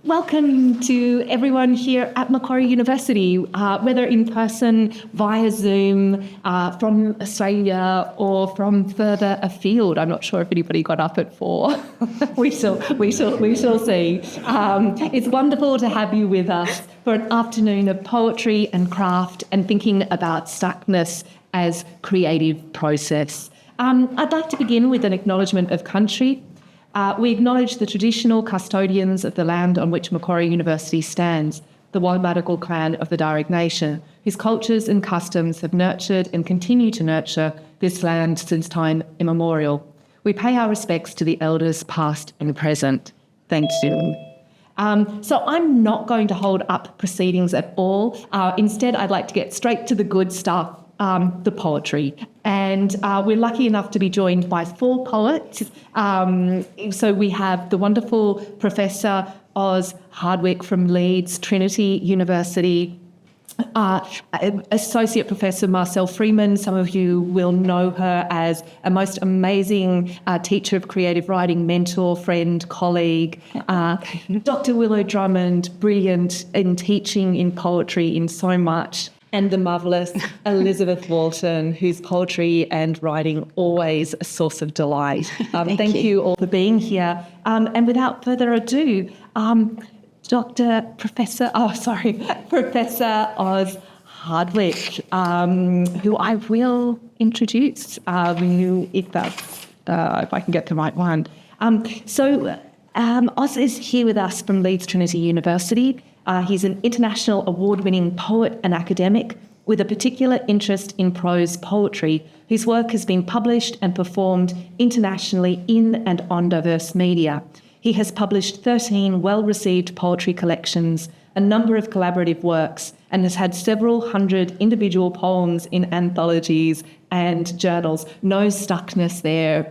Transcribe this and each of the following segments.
Welcome to everyone here at Macquarie University, whether in person, via Zoom, from Australia or from further afield. I'm not sure if anybody got up at 4. we shall see. It's wonderful to have you with us for an afternoon of poetry and craft and thinking about Stuckness as creative process. I'd like to begin with an acknowledgement of country. We acknowledge the traditional custodians of the land on which Macquarie University stands, the Wallumattagal clan of the Darug Nation, whose cultures and customs have nurtured and continue to nurture this land since time immemorial. We pay our respects to the elders past and present. Thank you. So I'm not going to hold up proceedings at all. Instead, I'd like to get straight to the good stuff. The poetry. And we're lucky enough to be joined by 4 poets. So we have the wonderful Professor Oz Hardwick from Leeds Trinity University, Associate Professor Marcelle Freiman. Some of you will know her as a most amazing teacher of creative writing, mentor, friend, colleague. Dr. Willo Drummond, brilliant in teaching, in poetry, in so much. And the marvellous Elizabeth Walton, whose poetry and writing always a source of delight. Thank you all for being here. And without further ado, Professor Oz Hardwick, who I will introduce, if I can get the right one. Oz is here with us from Leeds Trinity University. He's an international award-winning poet and academic with a particular interest in prose poetry, whose work has been published and performed internationally in and on diverse media. He has published 13 well-received poetry collections, a number of collaborative works, and has had several hundred individual poems in anthologies and journals. No stuckness there.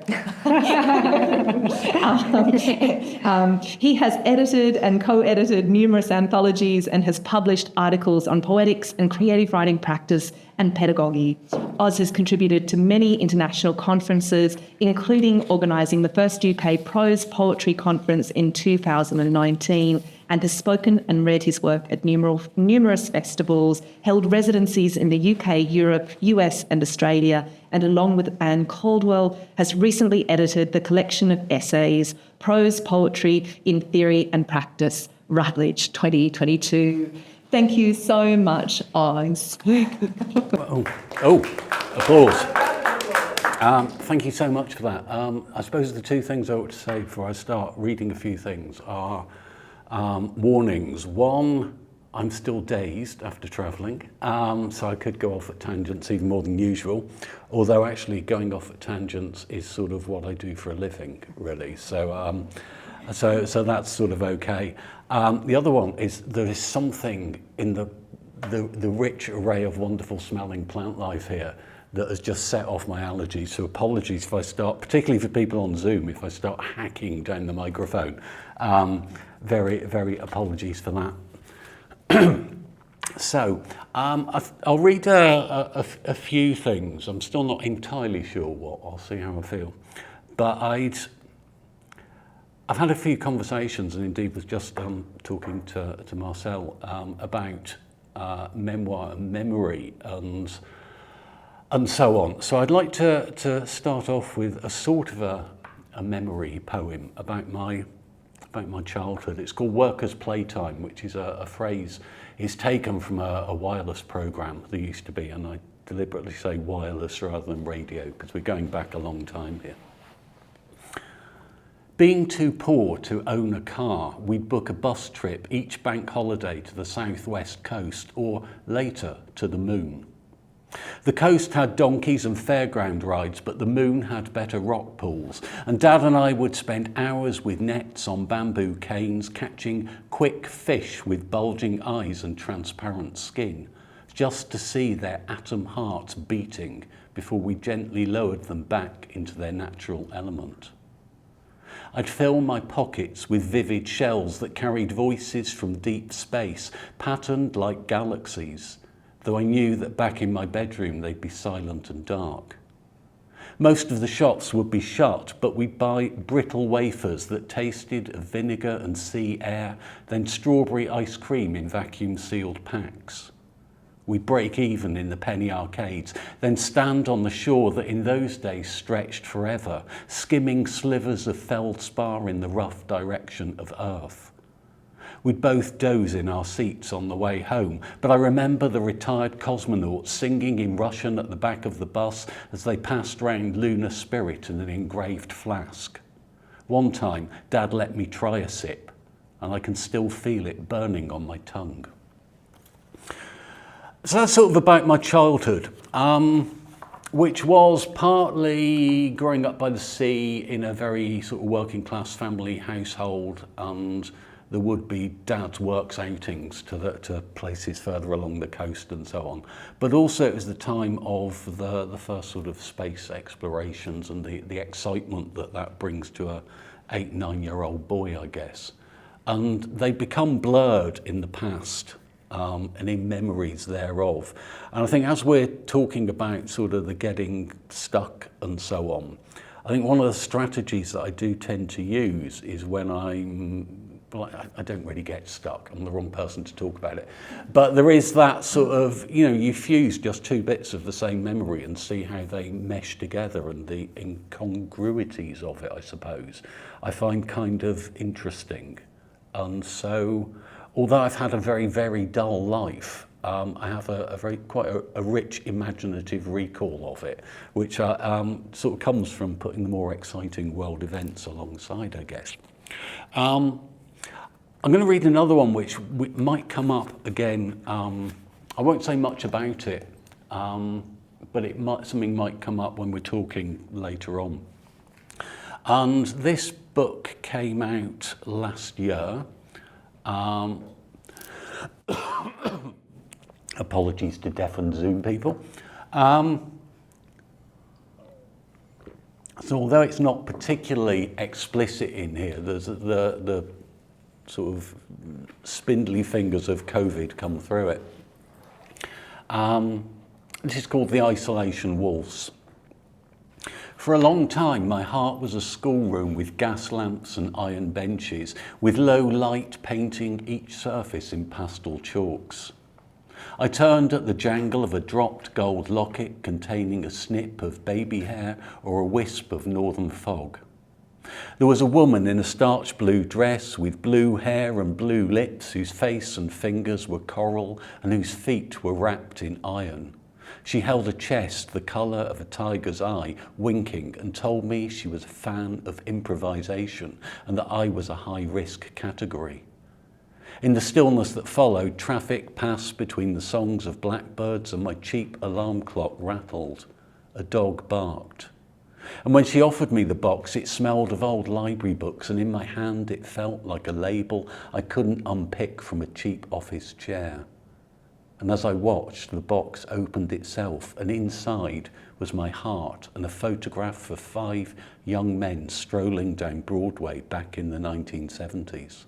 He has edited and co-edited numerous anthologies and has published articles on poetics and creative writing practice and pedagogy. Oz has contributed to many international conferences, including organising the first UK Prose Poetry Conference in 2019, and has spoken and read his work at numerous festivals, held residencies in the UK, Europe, US and Australia, and along with Anne Caldwell, has recently edited the collection of essays, Prose Poetry in Theory and Practice, Routledge 2022. Thank you so much, Oz. Applause. Thank you so much for that. I suppose the 2 things I ought to say before I start reading a few things are warnings. One, I'm still dazed after travelling, so I could go off at tangents even more than usual, although actually going off at tangents is sort of what I do for a living, really. So that's sort of okay. The other one is there is something in the rich array of wonderful smelling plant life here that has just set off my allergies. So apologies if I start, particularly for people on Zoom, if I start hacking down the microphone. Very, very apologies for that. So I'll read a few things. I'm still not entirely sure what. I'll see how I feel. But I've had a few conversations, and indeed was just talking to Marcelle about memoir and memory and so on. So I'd like to start off with a sort of a memory poem about my childhood. It's called Workers' Playtime, which is a phrase is taken from a wireless program there used to be, and I deliberately say wireless rather than radio because we're going back a long time here. Being too poor to own a car, we'd book a bus trip each bank holiday to the southwest coast or later to the moon. The coast had donkeys and fairground rides, but the moon had better rock pools, and Dad and I would spend hours with nets on bamboo canes catching quick fish with bulging eyes and transparent skin, just to see their atom hearts beating before we gently lowered them back into their natural element. I'd fill my pockets with vivid shells that carried voices from deep space, patterned like galaxies, though I knew that back in my bedroom they'd be silent and dark. Most of the shops would be shut, but we'd buy brittle wafers that tasted of vinegar and sea air, then strawberry ice cream in vacuum-sealed packs. We'd break even in the penny arcades, then stand on the shore that in those days stretched forever, skimming slivers of feldspar in the rough direction of earth. We'd both doze in our seats on the way home, but I remember the retired cosmonauts singing in Russian at the back of the bus as they passed round lunar spirit in an engraved flask. One time, Dad let me try a sip, and I can still feel it burning on my tongue. So that's sort of about my childhood, which was partly growing up by the sea in a very sort of working class family household, and there would be Dad's works outings to places further along the coast and so on. But also it was the time of the first sort of space explorations and the excitement that brings to a 8-9-year-old boy, I guess. And they become blurred in the past and in memories thereof. And I think as we're talking about sort of the getting stuck and so on, I think one of the strategies that I do tend to use is when I don't really get stuck. I'm the wrong person to talk about it. But there is that sort of, you fuse just two bits of the same memory and see how they mesh together, and the incongruities of it, I suppose, I find kind of interesting. And so, although I've had a very, very dull life, I have quite a rich imaginative recall of it, which sort of comes from putting the more exciting world events alongside, I guess. I'm going to read another one which might come up again. I won't say much about it, but something might come up when we're talking later on. And this book came out last year. Apologies to deaf and Zoom people. So although it's not particularly explicit in here, there's the sort of spindly fingers of COVID come through it. This is called The Isolation Waltz. For a long time, my heart was a schoolroom with gas lamps and iron benches, with low light painting each surface in pastel chalks. I turned at the jangle of a dropped gold locket containing a snip of baby hair or a wisp of northern fog. There was a woman in a starch blue dress with blue hair and blue lips, whose face and fingers were coral and whose feet were wrapped in iron. She held a chest the colour of a tiger's eye, winking, and told me she was a fan of improvisation and that I was a high-risk category. In the stillness that followed, traffic passed between the songs of blackbirds and my cheap alarm clock rattled. A dog barked. And when she offered me the box, it smelled of old library books, and in my hand it felt like a label I couldn't unpick from a cheap office chair. And as I watched, the box opened itself, and inside was my heart and a photograph of 5 young men strolling down Broadway back in the 1970s.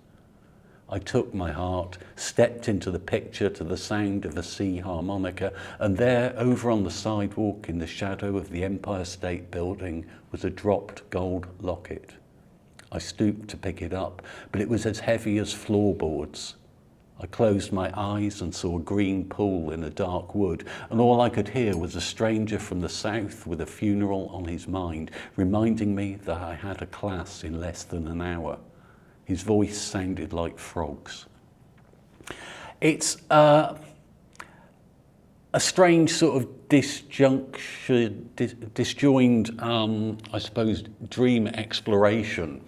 I took my heart, stepped into the picture to the sound of a sea harmonica, and there, over on the sidewalk in the shadow of the Empire State Building, was a dropped gold locket. I stooped to pick it up, but it was as heavy as floorboards. I closed my eyes and saw a green pool in a dark wood, and all I could hear was a stranger from the south with a funeral on his mind, reminding me that I had a class in less than an hour. His voice sounded like frogs. It's a strange sort of disjoined, I suppose, dream exploration,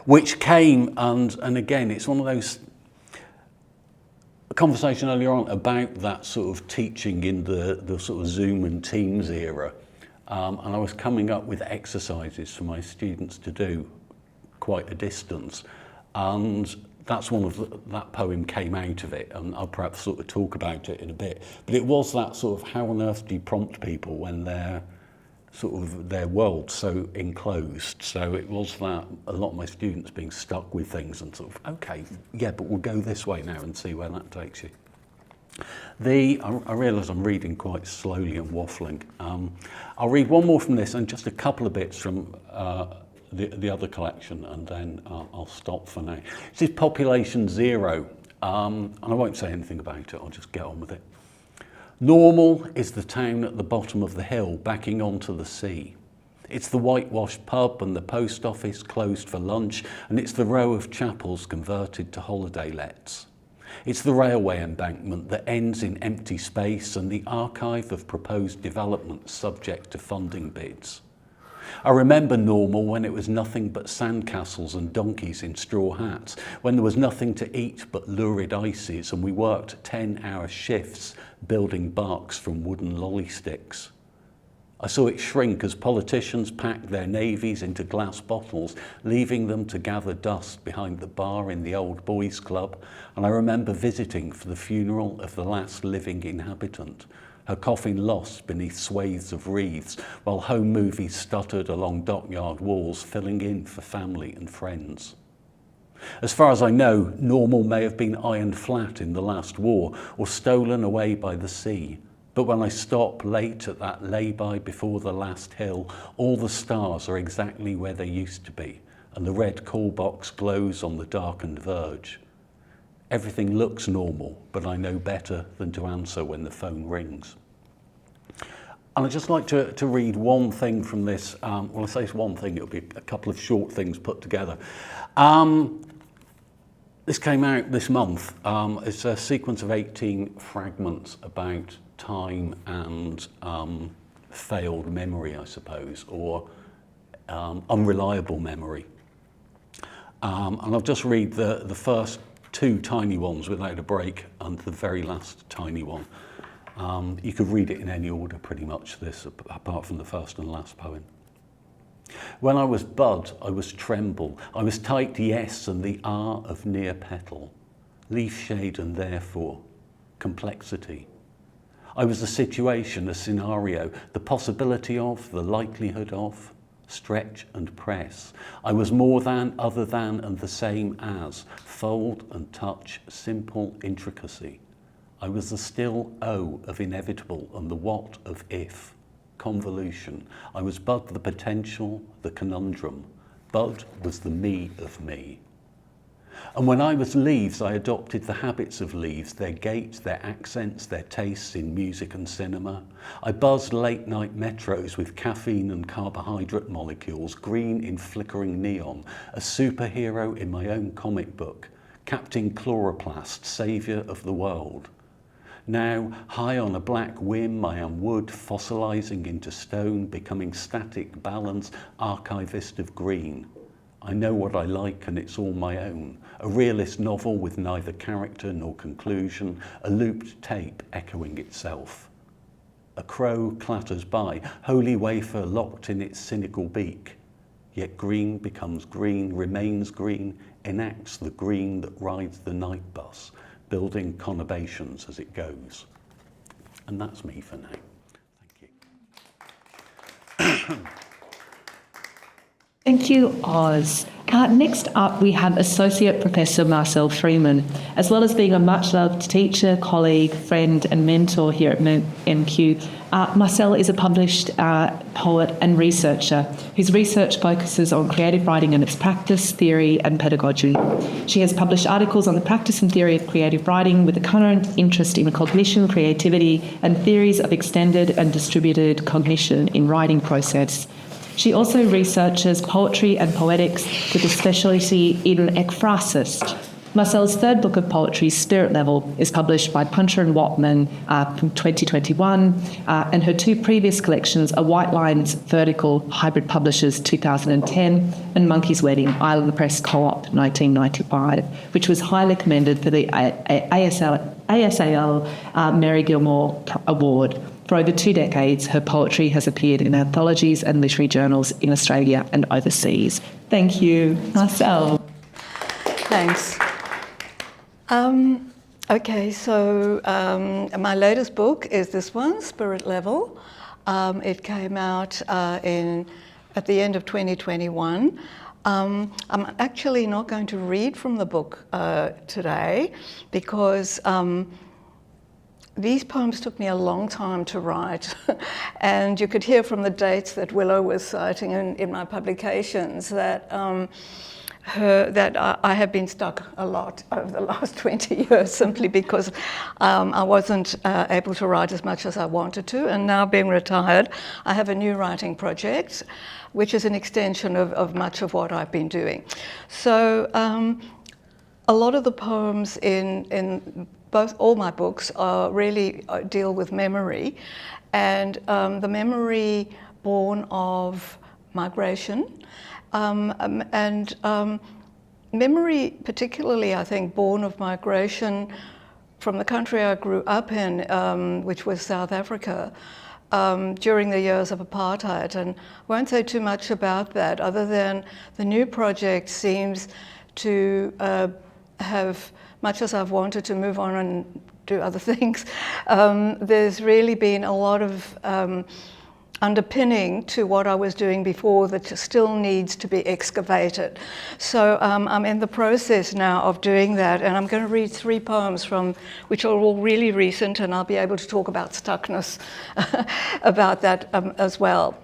which came, and again, it's one of those, a conversation earlier on about that sort of teaching in the sort of Zoom and Teams era, and I was coming up with exercises for my students to do quite a distance, and that's that poem came out of it, and I'll perhaps sort of talk about it in a bit. But it was that sort of, how on earth do you prompt people when they're sort of their world so enclosed? So it was that, a lot of my students being stuck with things and sort of, okay, yeah, but we'll go this way now and see where that takes you. I realise I'm reading quite slowly and waffling. I'll read one more from this and just a couple of bits from the other collection, and then I'll stop for now. This is Population Zero, and I won't say anything about it, I'll just get on with it. Normal is the town at the bottom of the hill backing onto the sea. It's the whitewashed pub and the post office closed for lunch, and it's the row of chapels converted to holiday lets. It's the railway embankment that ends in empty space and the archive of proposed developments subject to funding bids. I remember Normal when it was nothing but sandcastles and donkeys in straw hats, when there was nothing to eat but lurid ices and we worked 10-hour shifts building barks from wooden lolly sticks. I saw it shrink as politicians packed their navies into glass bottles, leaving them to gather dust behind the bar in the old boys' club, and I remember visiting for the funeral of the last living inhabitant, her coffin lost beneath swathes of wreaths, while home movies stuttered along dockyard walls, filling in for family and friends. As far as I know, Normal may have been ironed flat in the last war or stolen away by the sea. But when I stop late at that lay-by before the last hill, all the stars are exactly where they used to be, and the red call box glows on the darkened verge. Everything looks normal, but I know better than to answer when the phone rings. And I'd just like to read one thing from this. Well, I say it's one thing, it'll be a couple of short things put together. This came out this month. It's a sequence of 18 fragments about time and failed memory, I suppose, or unreliable memory. And I'll just read the first two tiny ones without a break and the very last tiny one. You could read it in any order pretty much, this, apart from the first and last poem. When I was bud, I was tremble. I was tight yes and the R of near petal. Leaf shade and therefore complexity. I was a situation, a scenario, the possibility of, the likelihood of, stretch and press. I was more than, other than, and the same as, fold and touch, simple intricacy. I was the still O of inevitable and the what of if, convolution. I was Bud the potential, the conundrum. Bud was the me of me. And when I was leaves, I adopted the habits of leaves, their gait, their accents, their tastes in music and cinema. I buzzed late night metros with caffeine and carbohydrate molecules, green in flickering neon, a superhero in my own comic book, Captain Chloroplast, saviour of the world. Now, high on a black whim, I am wood fossilizing into stone, becoming static balance, archivist of green. I know what I like and it's all my own. A realist novel with neither character nor conclusion, a looped tape echoing itself. A crow clatters by, holy wafer locked in its cynical beak. Yet green becomes green, remains green, enacts the green that rides the night bus, building conurbations as it goes. And that's me for now. Thank you. Thank you, Oz. Next up, we have Associate Professor Marcelle Freiman. As well as being a much-loved teacher, colleague, friend and mentor here at MQ, Marcelle is a published poet and researcher whose research focuses on creative writing and its practice, theory and pedagogy. She has published articles on the practice and theory of creative writing with a current interest in cognition, creativity and theories of extended and distributed cognition in writing process. She also researches poetry and poetics with a specialty in ekphrasis. Marcelle's third book of poetry, Spirit Level, is published by Puncher & Wattman from 2021, and her two previous collections are White Lines Vertical Hybrid Publishers 2010 and Monkey's Wedding, Isle of the Press Co-op 1995, which was highly commended for the ASAL Mary Gilmore Award. For over 2 decades, her poetry has appeared in anthologies and literary journals in Australia and overseas. Thank you, Marcelle. Thanks. Okay, so my latest book is this one, Spirit Level. It came out at the end of 2021. I'm actually not going to read from the book today because these poems took me a long time to write, and you could hear from the dates that Willo was citing in my publications that I have been stuck a lot over the last 20 years simply because I wasn't able to write as much as I wanted to, and now being retired, I have a new writing project, which is an extension of much of what I've been doing. So a lot of the poems in all my books really deal with memory, and the memory born of migration, and memory particularly, I think, born of migration from the country I grew up in, which was South Africa, during the years of apartheid. And I won't say too much about that other than the new project seems to have, much as I've wanted to move on and do other things, there's really been a lot of underpinning to what I was doing before that still needs to be excavated. So I'm in the process now of doing that, and I'm going to read 3 poems which are all really recent, and I'll be able to talk about Stuckness about that as well.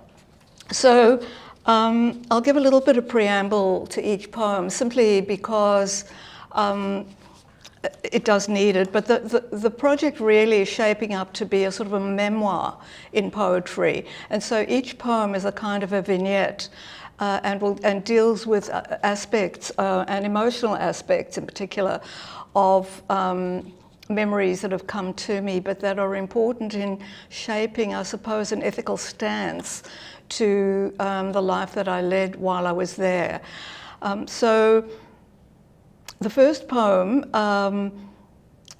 So I'll give a little bit of preamble to each poem simply because it does need it, but the project really is shaping up to be a sort of a memoir in poetry, and so each poem is a kind of a vignette and deals with aspects and emotional aspects in particular of memories that have come to me, but that are important in shaping, I suppose, an ethical stance to the life that I led while I was there. So the first poem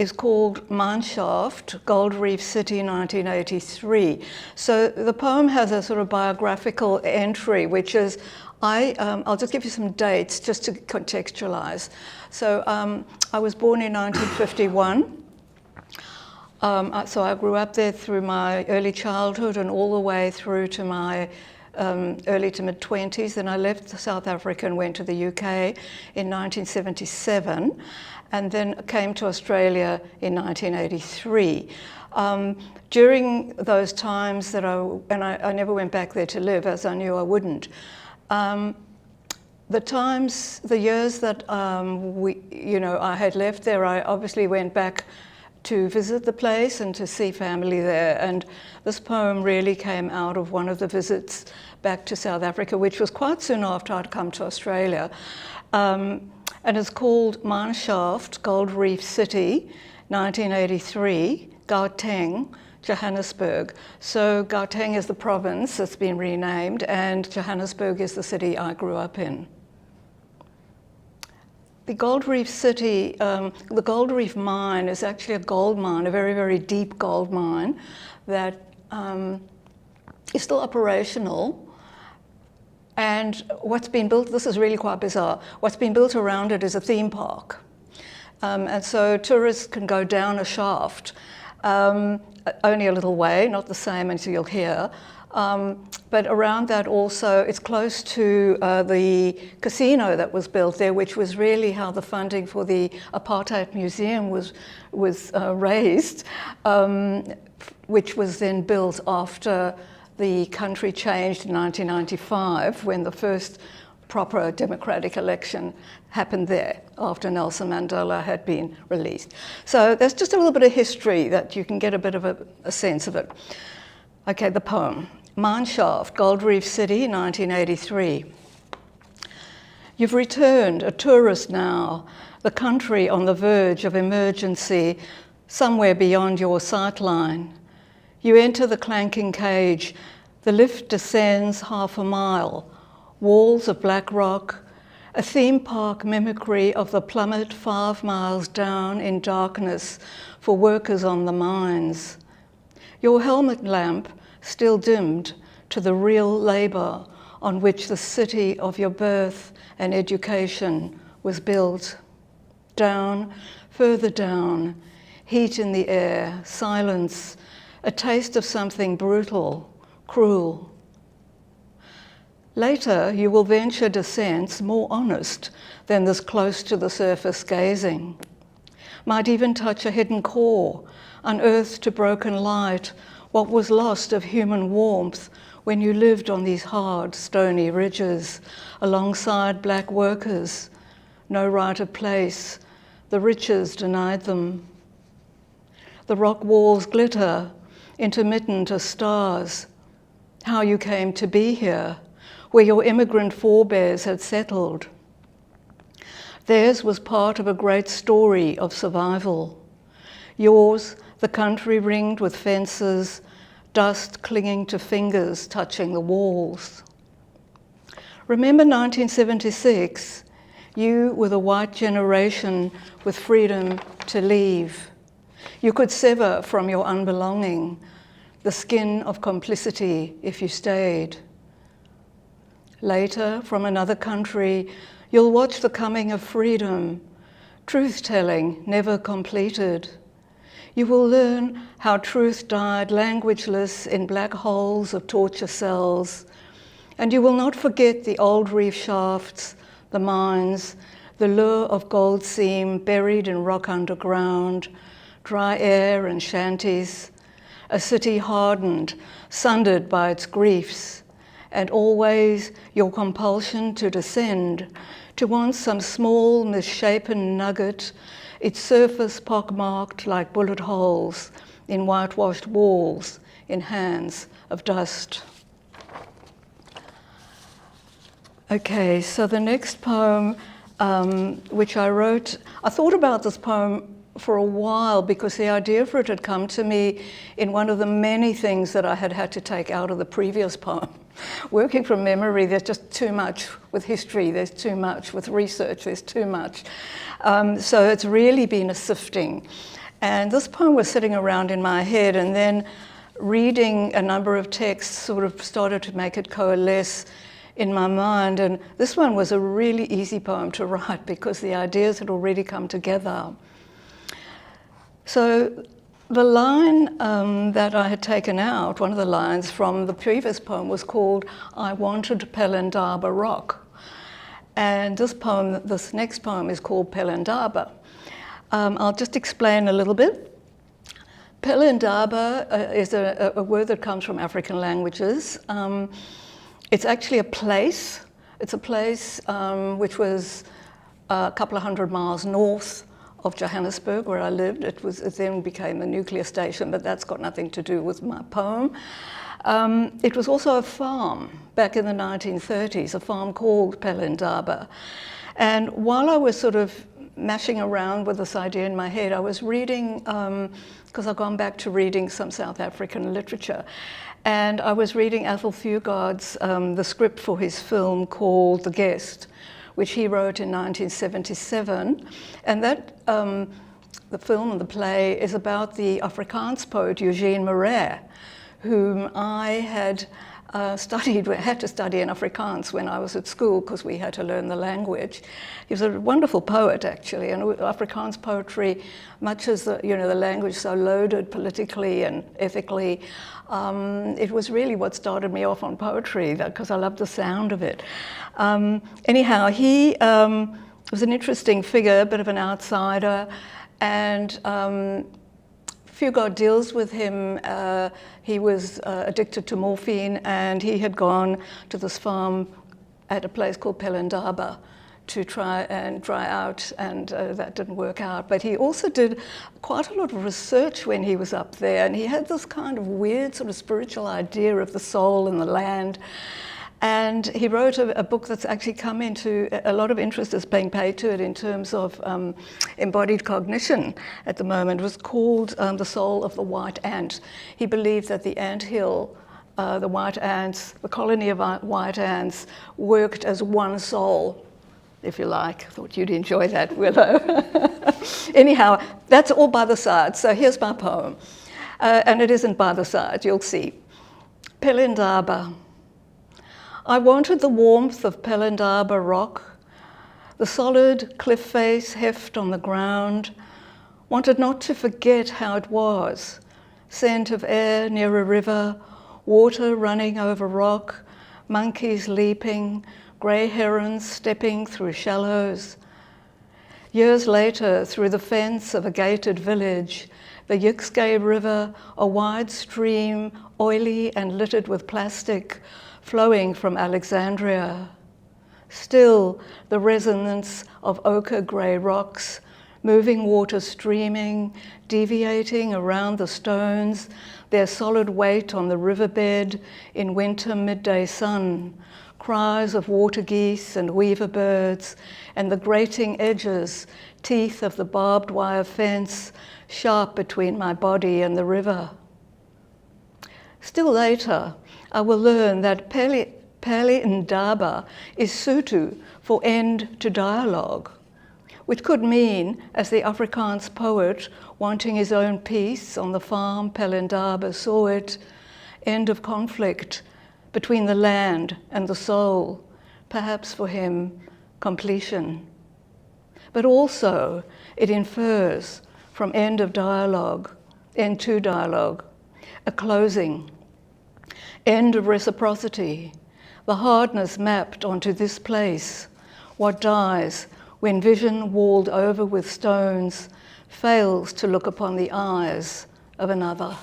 is called Mineshaft, Gold Reef City, 1983. So the poem has a sort of biographical entry, which is, I'll just give you some dates just to contextualize. So I was born in 1951. So I grew up there through my early childhood and all the way through to my early to mid-20s. Then I left South Africa and went to the UK in 1977, and then came to Australia in 1983. During those times that I never went back there to live, as I knew I wouldn't. The years that I had left there, I obviously went back to visit the place and to see family there. And this poem really came out of one of the visits back to South Africa, which was quite soon after I'd come to Australia. And it's called Mineshaft, Gold Reef City, 1983, Gauteng, Johannesburg. So Gauteng is the province that's been renamed, and Johannesburg is the city I grew up in. The Gold Reef City, the Gold Reef mine is actually a gold mine, a very, very deep gold mine that is still operational. And what's been built, this is really quite bizarre, what's been built around it is a theme park. And so tourists can go down a shaft, only a little way, not the same as you'll hear. But around that also, it's close to the casino that was built there, which was really how the funding for the Apartheid Museum was raised, which was then built after the country changed in 1995, when the first proper democratic election happened there after Nelson Mandela had been released. So there's just a little bit of history that you can get a bit of a sense of it. Okay, the poem. Mineshaft, Gold Reef City, 1983. You've returned, a tourist now, the country on the verge of emergency, somewhere beyond your sightline. You enter the clanking cage. The lift descends half a mile. Walls of black rock, a theme park mimicry of the plummet 5 miles down in darkness for workers on the mines. Your helmet lamp still dimmed to the real labour on which the city of your birth and education was built. Down, further down, heat in the air, silence, a taste of something brutal, cruel. Later, you will venture descents more honest than this close to the surface gazing. might even touch a hidden core, unearthed to broken light what was lost of human warmth when you lived on these hard, stony ridges alongside black workers. No right of place, the riches denied them. The rock walls glitter, intermittent as stars. How you came to be here, where your immigrant forebears had settled. Theirs was part of a great story of survival. Yours, the country ringed with fences, dust clinging to fingers touching the walls. Remember 1976? You were the white generation with freedom to leave. You could sever from your unbelonging, the skin of complicity if you stayed. Later, from another country, you'll watch the coming of freedom, truth-telling never completed. You will learn how truth died languageless in black holes of torture cells, and you will not forget the old reef shafts, the mines, the lure of gold seam buried in rock underground, dry air and shanties, a city hardened, sundered by its griefs, and always your compulsion to descend, to want some small misshapen nugget, its surface pockmarked like bullet holes in whitewashed walls, in hands of dust. Okay, so the next poem, which I wrote, I thought about this poem for a while because the idea for it had come to me in one of the many things that I had to take out of the previous poem. Working from memory, there's just too much with history, there's too much with research, there's too much. So it's really been a sifting. And this poem was sitting around in my head, and then reading a number of texts sort of started to make it coalesce in my mind. And this one was a really easy poem to write because the ideas had already come together. So the line that I had taken out, one of the lines from the previous poem, was called I Wanted Pelindaba Rock. And this next poem is called Pelindaba. I'll just explain a little bit. Pelindaba is a word that comes from African languages. It's actually a place. It's a place which was a couple of hundred miles north of Johannesburg, where I lived. It then became a nuclear station, but that's got nothing to do with my poem. It was also a farm back in the 1930s, a farm called Pelindaba. And while I was sort of mashing around with this idea in my head, I was reading, because I've gone back to reading some South African literature, and I was reading Athol Fugard's, the script for his film called The Guest, which he wrote in 1977. And that, the film and the play is about the Afrikaans poet Eugene Marais, whom I had had to study in Afrikaans when I was at school because we had to learn the language. He was a wonderful poet, actually, and Afrikaans poetry, much as the language is so loaded politically and ethically, it was really what started me off on poetry, because I loved the sound of it. Anyhow, he was an interesting figure, a bit of an outsider, and Fugard deals with him. He was addicted to morphine, and he had gone to this farm at a place called Pelindaba to try and dry out, and that didn't work out. But he also did quite a lot of research when he was up there, and he had this kind of weird sort of spiritual idea of the soul and the land. And he wrote a book that's actually come into a lot of interest is being paid to it in terms of embodied cognition at the moment. It was called The Soul of the White Ant. He believed that the anthill, the white ants, the colony of white ants worked as one soul, if you like. I thought you'd enjoy that, Willo. Anyhow, that's all by the side. So here's my poem. And it isn't by the side, you'll see. Pelindaba. I wanted the warmth of Pelindaba rock, the solid cliff face heft on the ground, wanted not to forget how it was, scent of air near a river, water running over rock, monkeys leaping, grey herons stepping through shallows. Years later, through the fence of a gated village, the Yixgay River, a wide stream, oily and littered with plastic, flowing from Alexandria. Still, the resonance of ochre grey rocks, moving water streaming, deviating around the stones, their solid weight on the riverbed in winter midday sun, cries of water geese and weaver birds, and the grating edges, teeth of the barbed wire fence, sharp between my body and the river. Still later, I will learn that Pali Ndaba is Sutu for end to dialogue, which could mean, as the Afrikaans poet wanting his own peace on the farm Pelindaba saw it, end of conflict between the land and the soul, perhaps for him, completion. But also it infers from end of dialogue, end to dialogue, a closing, end of reciprocity, the hardness mapped onto this place, what dies when vision walled over with stones fails to look upon the eyes of another.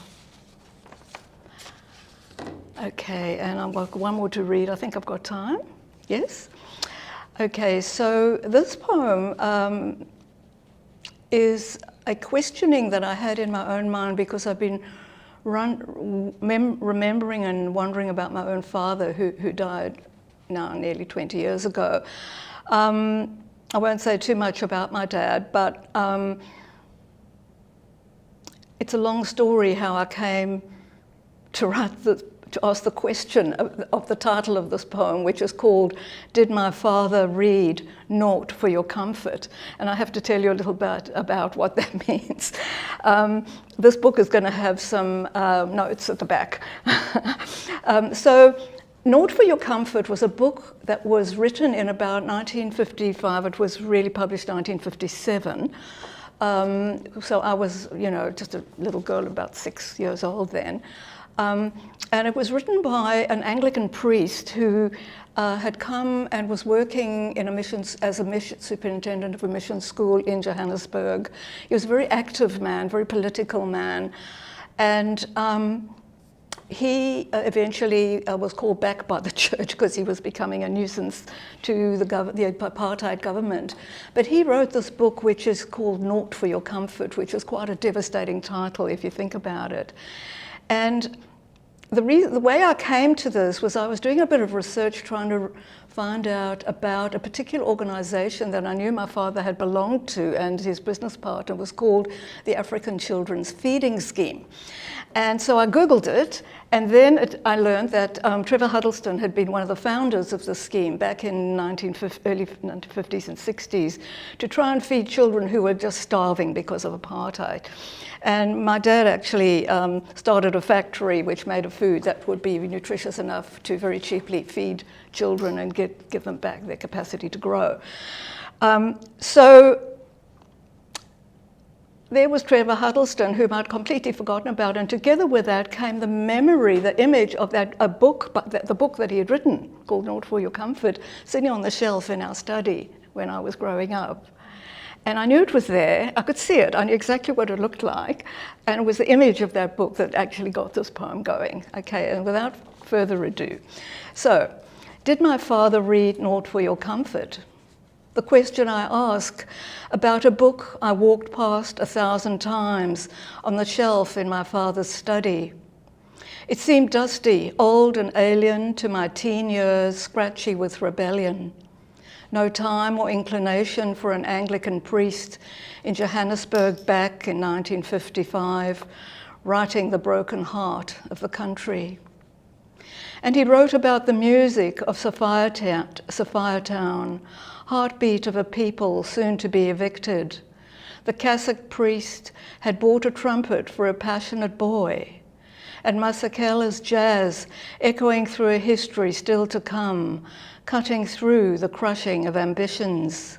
Okay, and I've got one more to read. I think I've got time. Yes? Okay, so this poem is a questioning that I had in my own mind because I've been remembering and wondering about my own father who died now nearly 20 years ago. I won't say too much about my dad, but it's a long story how I came to ask the question of the title of this poem, which is called "Did My Father Read Naught for Your Comfort?" And I have to tell you a little bit about what that means. This book is going to have some notes at the back. So Naught for Your Comfort was a book that was written in about 1955. It was really published 1957. So I was, just a little girl, about 6 years old then. And it was written by an Anglican priest who had come and was working in as a mission superintendent of a mission school in Johannesburg. He was a very active man, very political man, and he eventually was called back by the church because he was becoming a nuisance to the apartheid government. But he wrote this book which is called Naught for Your Comfort, which is quite a devastating title if you think about it. And the way I came to this was I was doing a bit of research trying to find out about a particular organisation that I knew my father had belonged to, and his business partner was called the African Children's Feeding Scheme. And so I Googled it, and then I learned that Trevor Huddleston had been one of the founders of the scheme back in early 1950s and 60s to try and feed children who were just starving because of apartheid. And my dad actually started a factory which made a food that would be nutritious enough to very cheaply feed children and give them back their capacity to grow. So there was Trevor Huddleston, whom I'd completely forgotten about, and together with that came the memory, the image of the book that he had written, called Naught for Your Comfort, sitting on the shelf in our study when I was growing up. And I knew it was there, I could see it, I knew exactly what it looked like, and it was the image of that book that actually got this poem going. Okay, and without further ado. So, did my father read Naught for Your Comfort? The question I ask about a book I walked past 1,000 times on the shelf in my father's study. It seemed dusty, old and alien to my teen years, scratchy with rebellion. No time or inclination for an Anglican priest in Johannesburg back in 1955, writing the broken heart of the country. And he wrote about the music of Sapphire Town, heartbeat of a people soon to be evicted. The cassock priest had bought a trumpet for a passionate boy, and Masakela's jazz echoing through a history still to come, cutting through the crushing of ambitions.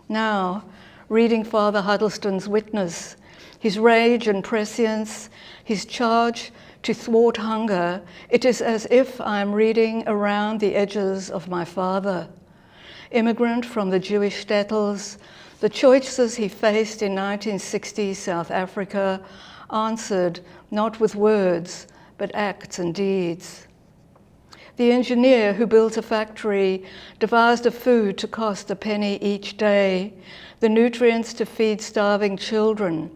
Now, reading Father Huddleston's witness, his rage and prescience, his charge to thwart hunger, it is as if I am reading around the edges of my father. Immigrant from the Jewish shtetls, The choices he faced in 1960 South Africa answered not with words, but acts and deeds. The engineer who built a factory devised a food to cost a penny each day, the nutrients to feed starving children,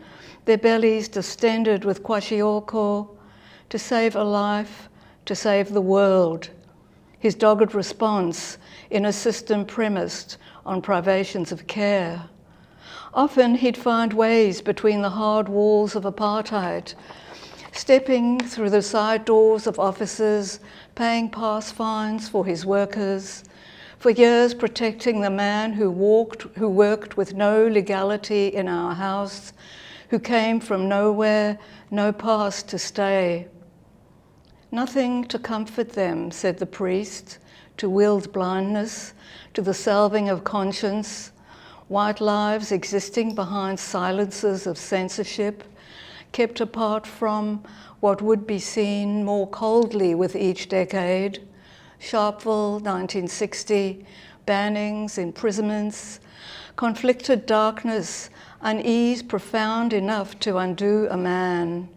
their bellies distended with kwashiorkor, to save a life, to save the world. His dogged response in a system premised on privations of care. Often he'd find ways between the hard walls of apartheid, stepping through the side doors of offices, paying pass fines for his workers, for years protecting the man who worked with no legality in our house, who came from nowhere, no pass to stay. Nothing to comfort them, said the priest, to willed blindness, to the salving of conscience, white lives existing behind silences of censorship, kept apart from what would be seen more coldly with each decade. Sharpeville, 1960, bannings, imprisonments, conflicted darkness, unease profound enough to undo a man.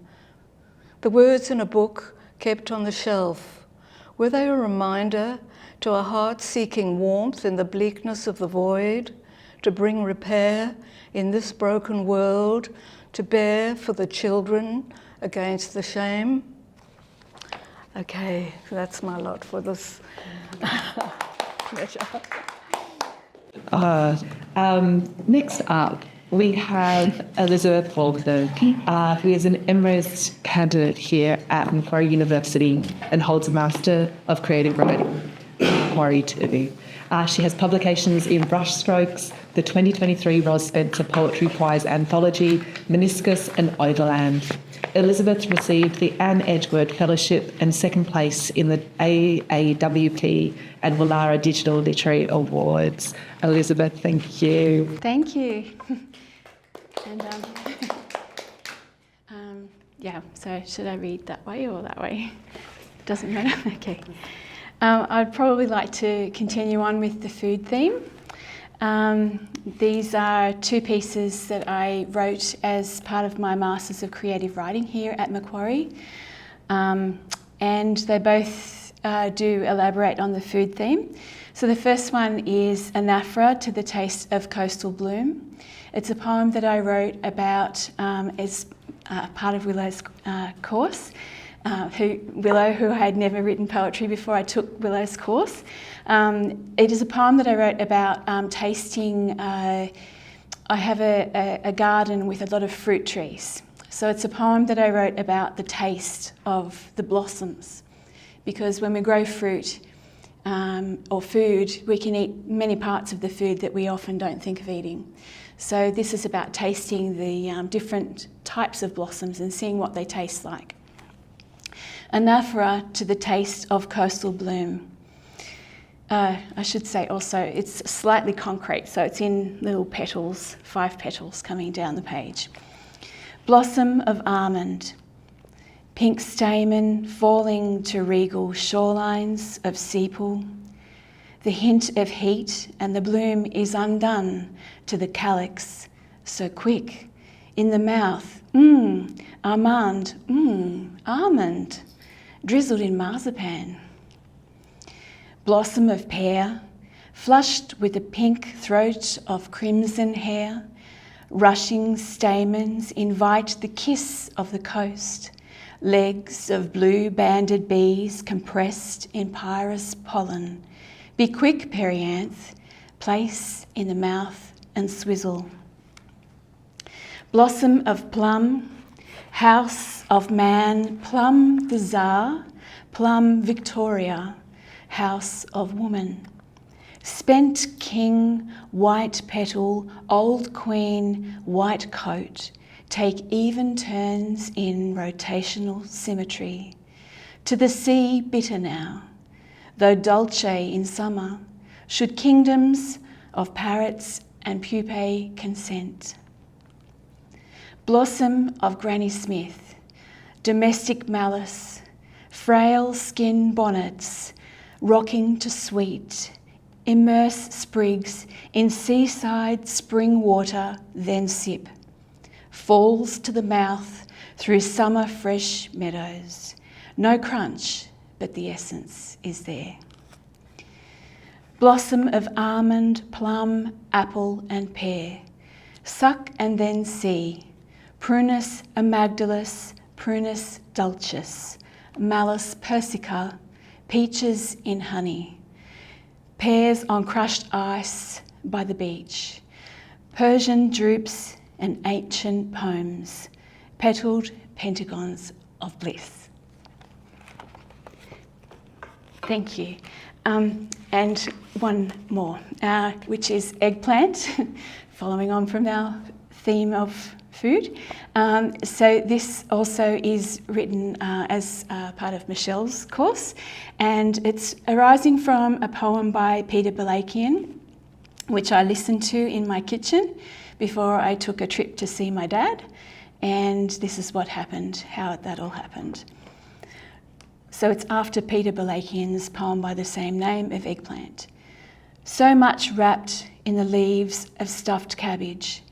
The words in a book kept on the shelf, were they a reminder to a heart seeking warmth in the bleakness of the void, to bring repair in this broken world, to bear for the children against the shame? Okay, that's my lot for this pleasure. Next up, we have Elizabeth Walton, who is an Emrys candidate here at Macquarie University and holds a Master of Creative Writing, Macquarie too. She has publications in Brushstrokes, the 2023 Ros Spencer Poetry Prize Anthology, Meniscus and Overland. Elizabeth received the Anne Edgeworth Fellowship and second place in the AAWP and Willara Digital Literary Awards. Elizabeth, thank you. Thank you. And yeah, so should I read that way or that way? Doesn't matter. Okay. I'd probably like to continue on with the food theme. These are two pieces that I wrote as part of my Masters of Creative Writing here at Macquarie. And they both do elaborate on the food theme. So the first one is Anaphora to the Taste of Coastal Bloom. It's a poem that I wrote about as part of Willo's course. Willo, who I had never written poetry before I took Willo's course. It is a poem that I wrote about tasting. I have a garden with a lot of fruit trees. So it's a poem that I wrote about the taste of the blossoms. Because when we grow fruit or food, we can eat many parts of the food that we often don't think of eating. So this is about tasting the different types of blossoms and seeing what they taste like. Anaphora to the taste of coastal bloom. I should say also it's slightly concrete, so it's in little petals, 5 petals coming down the page. Blossom of almond, pink stamen falling to regal shorelines of sepal. The hint of heat and the bloom is undone to the calyx, so quick. In the mouth, almond, almond, drizzled in marzipan. Blossom of pear, flushed with a pink throat of crimson hair. Rushing stamens invite the kiss of the coast. Legs of blue banded bees compressed in pyrus pollen. Be quick, perianth, place in the mouth and swizzle. Blossom of plum, house of man, plum the Tsar, plum Victoria, house of woman. Spent king, white petal, old queen, white coat, take even turns in rotational symmetry. To the sea bitter now, though dolce in summer, should kingdoms of parrots and pupae consent. Blossom of Granny Smith, domestic malice, frail skin bonnets, rocking to sweet Immerse sprigs in seaside spring water, then sip. Falls to the mouth through summer fresh meadows. No crunch, but the essence is there. Blossom of almond, plum, apple and pear. Suck and then see. Prunus amygdalus, Prunus dulcis, Malus persica, peaches in honey. Pears on crushed ice by the beach. Persian droops and ancient poems. Petalled pentagons of bliss. Thank you. And one more, which is eggplant, following on from our theme of food. So this also is written as part of Michelle's course, and it's arising from a poem by Peter Balakian, which I listened to in my kitchen before I took a trip to see my dad, and this is what happened, how that all happened. So it's after Peter Balakian's poem by the same name of eggplant. So much wrapped in the leaves of stuffed cabbage,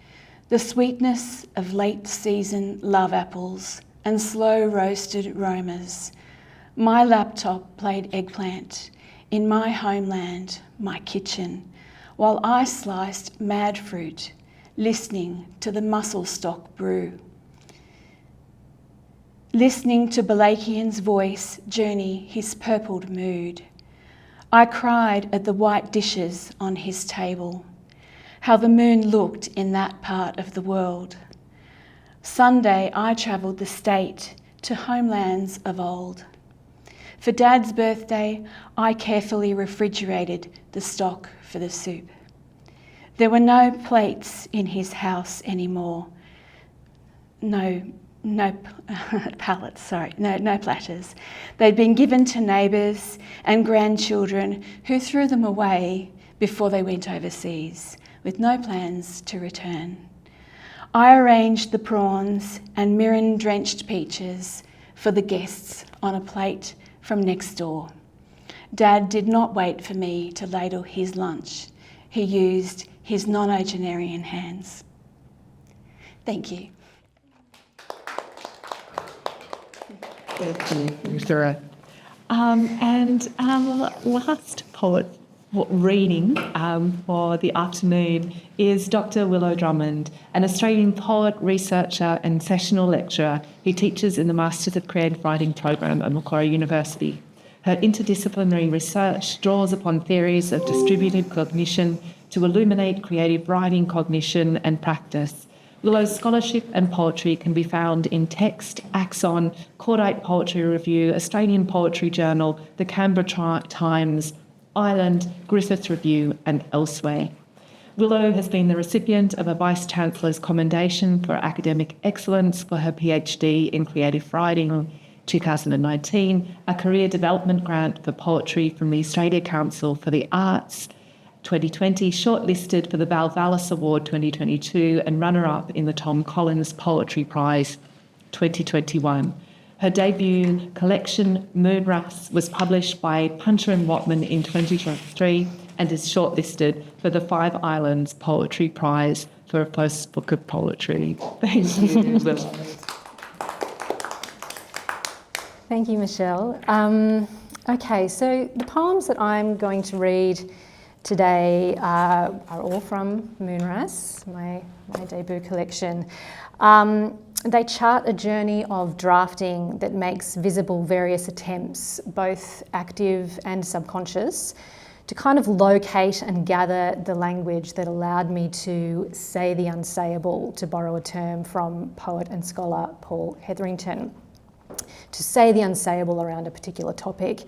the sweetness of late season love apples and slow roasted aromas. My laptop played eggplant in my homeland, my kitchen, while I sliced mad fruit, listening to the mussel stock brew. Listening to Balakian's voice journey his purpled mood. I cried at the white dishes on his table, how the moon looked in that part of the world. Sunday I travelled the state to homelands of old. For Dad's birthday, I carefully refrigerated the stock for the soup. There were no plates in his house anymore. No platters. They'd been given to neighbours and grandchildren who threw them away before they went overseas, with no plans to return. I arranged the prawns and mirin-drenched peaches for the guests on a plate from next door. Dad did not wait for me to ladle his lunch. He used his nonagenarian hands. Thank you. Thank you, Sarah. And our last poet reading for the afternoon is Dr. Willo Drummond, an Australian poet, researcher and sessional lecturer who teaches in the Masters of Creative Writing program at Macquarie University. Her interdisciplinary research draws upon theories of distributed cognition to illuminate creative writing, cognition and practice. Willo's scholarship and poetry can be found in Text, Axon, Cordite Poetry Review, Australian Poetry Journal, the Canberra Times, Ireland, Griffith Review and elsewhere. Willo has been the recipient of a Vice-Chancellor's Commendation for Academic Excellence for her PhD in Creative Writing 2019, a Career Development Grant for Poetry from the Australia Council for the Arts 2020, shortlisted for the Val Vallis Award 2022 and runner-up in the Tom Collins Poetry Prize 2021. Her debut collection, Moonrush, was published by Puncher and Watman in 2023 and is shortlisted for the Five Islands Poetry Prize for a first book of poetry. Thank you. Thank you, Michelle. Okay, so the poems that I'm going to read today are all from Moonrush, my debut collection. They chart a journey of drafting that makes visible various attempts, both active and subconscious, to kind of locate and gather the language that allowed me to say the unsayable, to borrow a term from poet and scholar Paul Hetherington, to say the unsayable around a particular topic.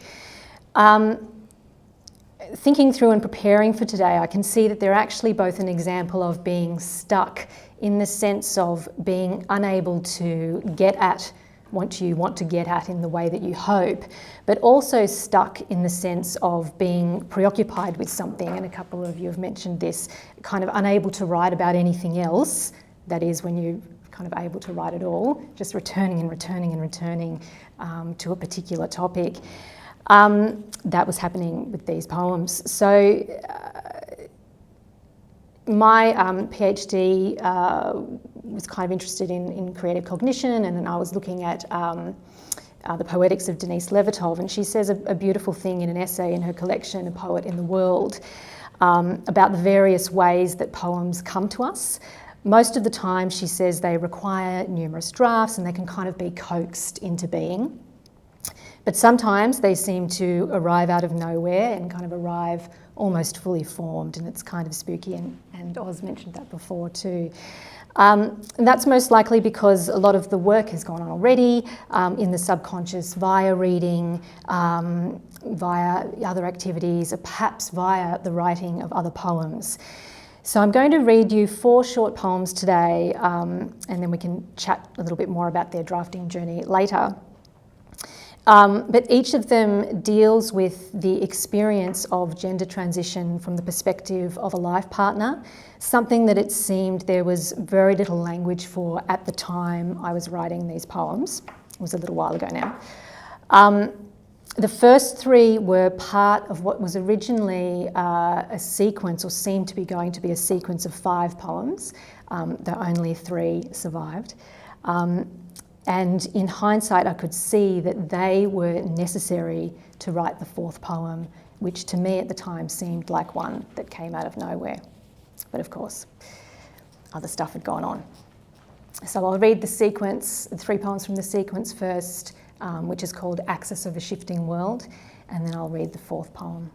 Thinking through and preparing for today, I can see that they're actually both an example of being stuck in the sense of being unable to get at what you want to get at in the way that you hope, but also stuck in the sense of being preoccupied with something, and a couple of you have mentioned this, kind of unable to write about anything else, that is when you're kind of able to write at all, just returning and returning and returning to a particular topic. That was happening with these poems. So my PhD was kind of interested in creative cognition, and then I was looking at the poetics of Denise Levertov, and she says a beautiful thing in an essay in her collection, A Poet in the World, about the various ways that poems come to us. Most of the time, she says, they require numerous drafts and they can kind of be coaxed into being. But sometimes they seem to arrive out of nowhere and kind of arrive almost fully formed, and it's kind of spooky, and Oz mentioned that before too. And that's most likely because a lot of the work has gone on already in the subconscious via reading, via other activities, or perhaps via the writing of other poems. So I'm going to read you 4 short poems today, and then we can chat a little bit more about their drafting journey later. But each of them deals with the experience of gender transition from the perspective of a life partner, something that it seemed there was very little language for at the time I was writing these poems. It was a little while ago now. The first 3 were part of what was originally a sequence, or seemed to be going to be a sequence of 5 poems, though only 3 survived. And in hindsight, I could see that they were necessary to write the 4th poem, which to me at the time seemed like one that came out of nowhere. But of course, other stuff had gone on. So I'll read the sequence, the 3 poems from the sequence first, which is called Axis of a Shifting World, and then I'll read the 4th poem.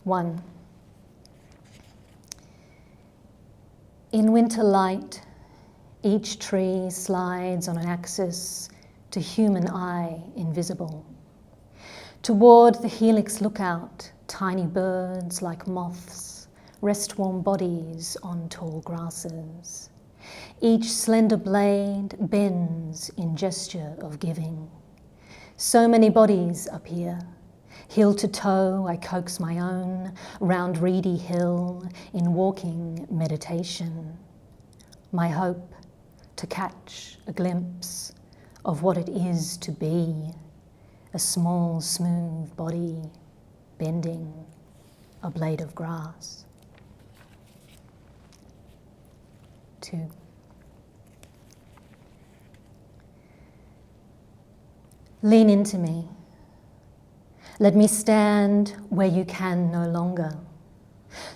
1. In winter light, each tree slides on an axis to human eye invisible. Toward the helix lookout, tiny birds like moths rest warm bodies on tall grasses. Each slender blade bends in gesture of giving. So many bodies appear. Hill to toe, I coax my own round reedy hill in walking meditation. My hope to catch a glimpse of what it is to be a small, smooth body bending a blade of grass. 2. Lean into me. Let me stand where you can no longer.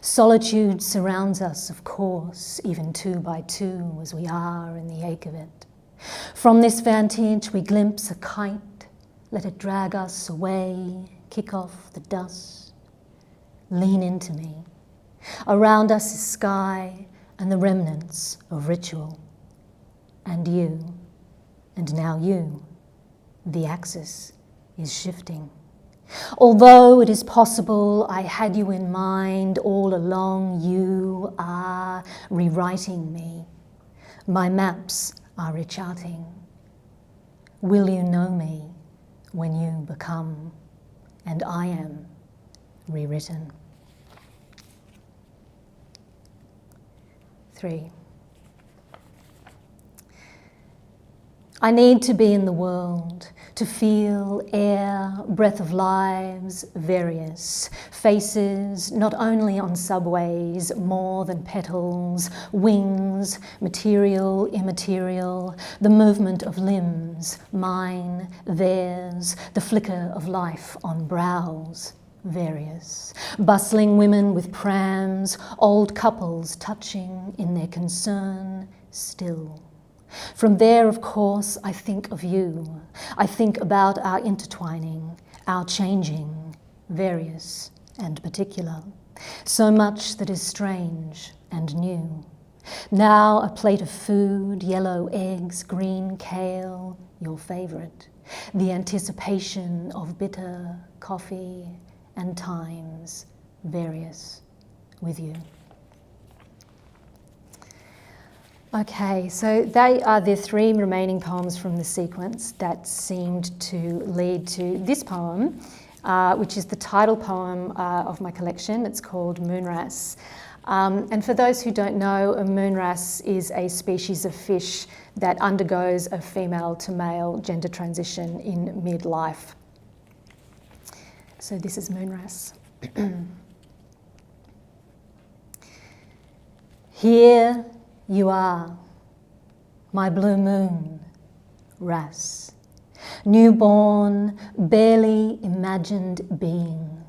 Solitude surrounds us, of course, even 2 by 2, as we are in the ache of it. From this vantage, we glimpse a kite. Let it drag us away, kick off the dust. Lean into me. Around us is sky and the remnants of ritual. And you, and now you, the axis is shifting. Although it is possible I had you in mind all along, you are rewriting me. My maps are recharting. Will you know me when you become, and I am, rewritten? 3. I need to be in the world, to feel air, breath of lives, various faces, not only on subways, more than petals, wings, material, immaterial, the movement of limbs, mine, theirs, the flicker of life on brows, various, bustling women with prams, old couples touching in their concern, still. From there, of course, I think of you. I think about our intertwining, our changing, various and particular. So much that is strange and new. Now a plate of food, yellow eggs, green kale, your favourite. The anticipation of bitter coffee and times, various, with you. Okay, so they are the 3 remaining poems from the sequence that seemed to lead to this poem, which is the title poem of my collection. It's called Moonras. And for those who don't know, a moonwrasse is a species of fish that undergoes a female to male gender transition in midlife. So this is moonwrasse. Here you are, my blue moon, wrasse, newborn, barely imagined being.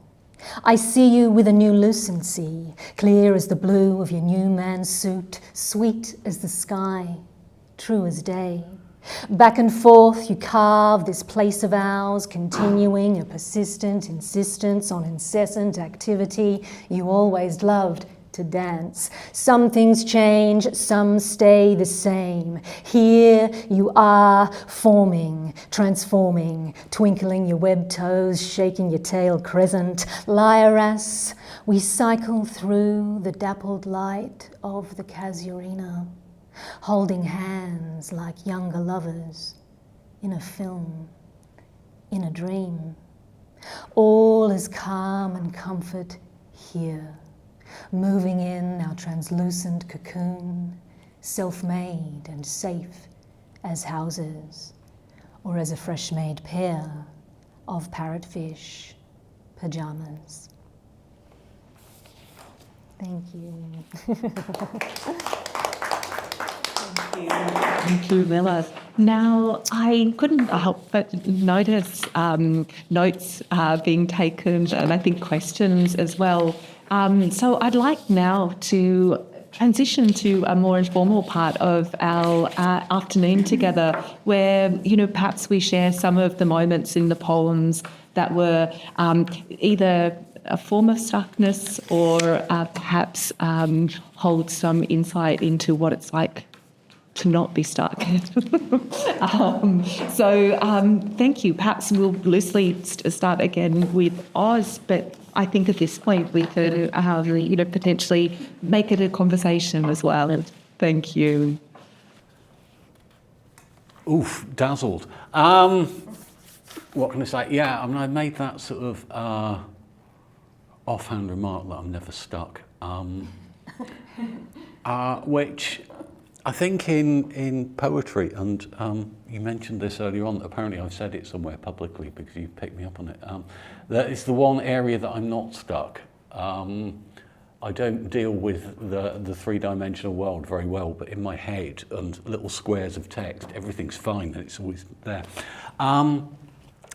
I see you with a new lucency, clear as the blue of your new man's suit, sweet as the sky, true as day. Back and forth you carve this place of ours, continuing a persistent insistence on incessant activity you always loved to dance. Some things change, some stay the same. Here you are, forming, transforming, twinkling your webbed toes, shaking your tail crescent. Lyrass, we cycle through the dappled light of the casuarina, holding hands like younger lovers in a film, in a dream. All is calm and comfort here, moving in our translucent cocoon, self-made and safe as houses, or as a fresh-made pair of parrotfish pajamas. Thank you. Thank you, Willo. Now, I couldn't help but notice notes being taken, and I think questions as well. So I'd like now to transition to a more informal part of our afternoon together, where, perhaps we share some of the moments in the poems that were either a form of stuckness or perhaps hold some insight into what it's like to not be stuck. Thank you. Perhaps we'll loosely start again with Oz, but I think at this point we could potentially make it a conversation as well. Thank you. Oof, dazzled. What can I say? Yeah, I made that sort of offhand remark that I'm never stuck, which I think in poetry, and you mentioned this earlier on, apparently I've said it somewhere publicly because you picked me up on it, that it's the one area that I'm not stuck. I don't deal with the three-dimensional world very well, but in my head and little squares of text, everything's fine and it's always there.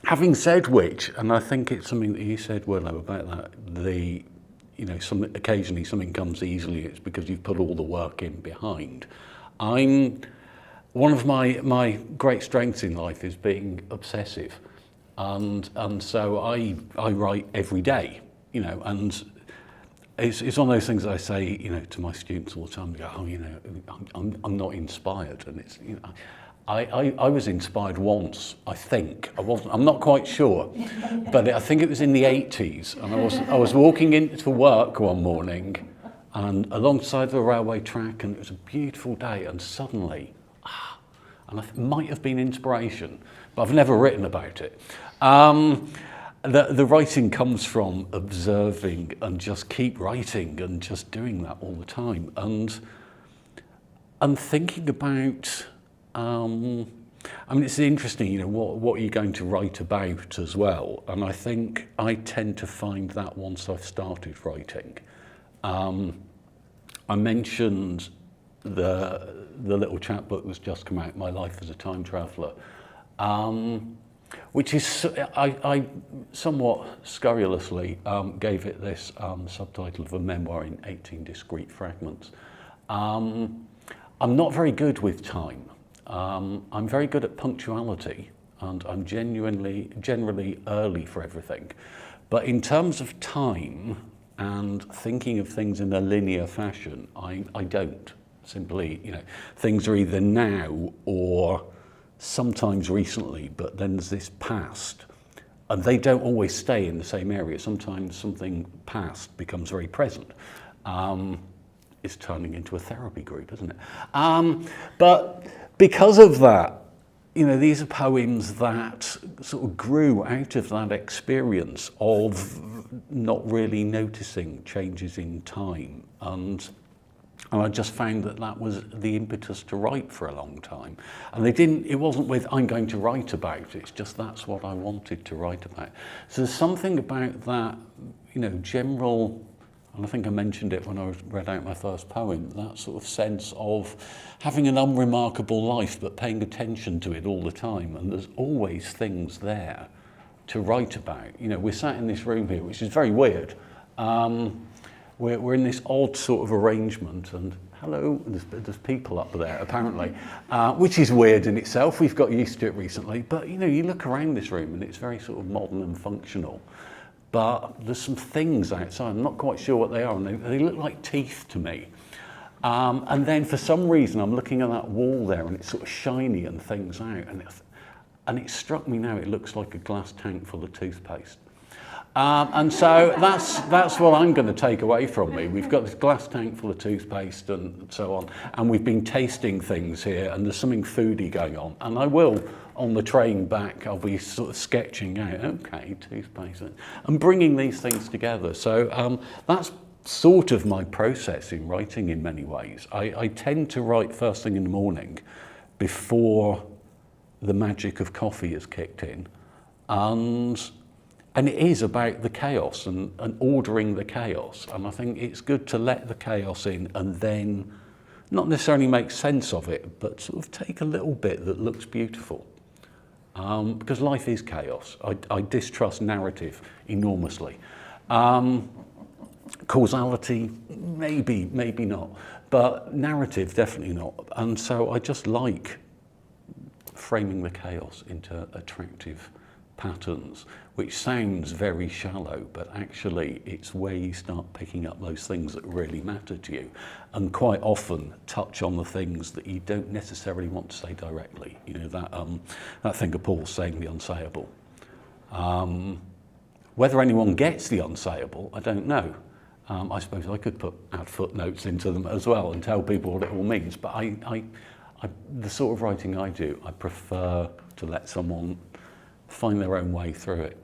Having said which, and I think it's something that you said, Willo, about that, occasionally something comes easily, it's because you've put all the work in behind. One of my great strengths in life is being obsessive, and so I write every day, and it's one of those things that I say, to my students all the time. They go, I'm not inspired, and it's, I was inspired once, I think. I'm not quite sure, but I think it was in the 80s, and I was walking into work one morning, and alongside the railway track, and it was a beautiful day, and suddenly, and it might have been inspiration, but I've never written about it. The writing comes from observing and just keep writing and just doing that all the time, and thinking about, it's interesting, what you're going to write about as well, and I think I tend to find that once I've started writing. I mentioned the little chapbook that's just come out, My Life as a Time Traveller, which is, I somewhat scurrilously gave it this subtitle of a memoir in 18 discrete fragments. I'm not very good with time. I'm very good at punctuality, and I'm generally early for everything. But in terms of time and thinking of things in a linear fashion, I don't. Simply, things are either now or sometimes recently, but then there's this past. And they don't always stay in the same area. Sometimes something past becomes very present. It's turning into a therapy group, isn't it? But because of that, you know, these are poems that sort of grew out of that experience of not really noticing changes in time. And I just found that that was the impetus to write for a long time. And it wasn't with, I'm going to write about it, it's just that's what I wanted to write about. So there's something about that, you know, general, and I think I mentioned it when I read out my first poem, that sort of sense of having an unremarkable life but paying attention to it all the time, and there's always things there to write about. You know, we're sat in this room here, which is very weird. We're in this odd sort of arrangement, and hello, there's people up there apparently, which is weird in itself. We've got used to it recently, but you know, you look around this room and it's very sort of modern and functional. But there's some things outside, I'm not quite sure what they are, and they look like teeth to me. And then for some reason, I'm looking at that wall there and it's sort of shiny and things out, and it struck me now, it looks like a glass tank full of toothpaste. And so that's what I'm going to take away from me. We've got this glass tank full of toothpaste and so on, and we've been tasting things here, and there's something foodie going on. And I will, on the train back, I'll be sort of sketching out, okay, toothpaste, and bringing these things together. So that's sort of my process in writing in many ways. I tend to write first thing in the morning before the magic of coffee is kicked in. And it is about the chaos and ordering the chaos. And I think it's good to let the chaos in and then not necessarily make sense of it, but sort of take a little bit that looks beautiful. Because life is chaos. I distrust narrative enormously. Causality, maybe not. But narrative, definitely not. And so I just like framing the chaos into attractive patterns, which sounds very shallow, but actually it's where you start picking up those things that really matter to you, and quite often touch on the things that you don't necessarily want to say directly. You know, that thing of Paul saying the unsayable. Whether anyone gets the unsayable, I don't know. I suppose I could add footnotes into them as well and tell people what it all means, but the sort of writing I do, I prefer to let someone find their own way through it,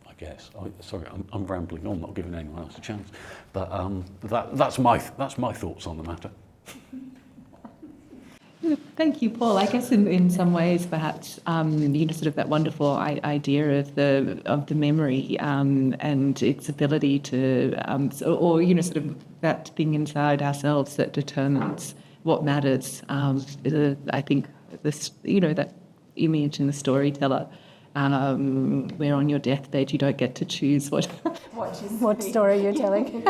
I guess. Sorry, I'm rambling on, not giving anyone else a chance. But that's my thoughts on the matter. Thank you, Paul. I guess in some ways, perhaps, you know, sort of that wonderful idea of the memory and its ability to, or you know, sort of that thing inside ourselves that determines what matters. I think this, you know, that image in the storyteller, where on your deathbed you don't get to choose what story you're telling.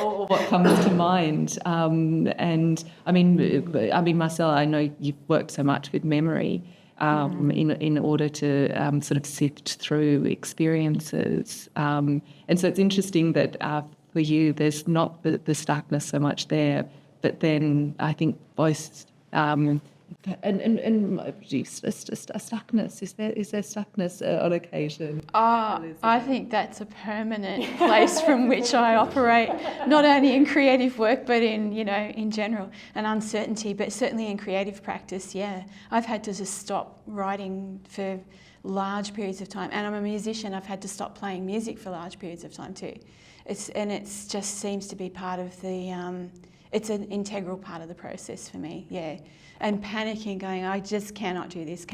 or what comes to mind. And I mean, Marcelle, I know you've worked so much with memory in order to sort of sift through experiences. And so it's interesting that for you, there's not the stuckness so much there, but then I think both. And just a stuckness. Is there stuckness on occasion? I think that's a permanent place from which I operate, not only in creative work but in general, an uncertainty, but certainly in creative practice. Yeah, I've had to just stop writing for large periods of time, and I'm a musician. I've had to stop playing music for large periods of time too. It's just seems to be part of the. It's an integral part of the process for me. Yeah. And panicking, going, I just cannot do this,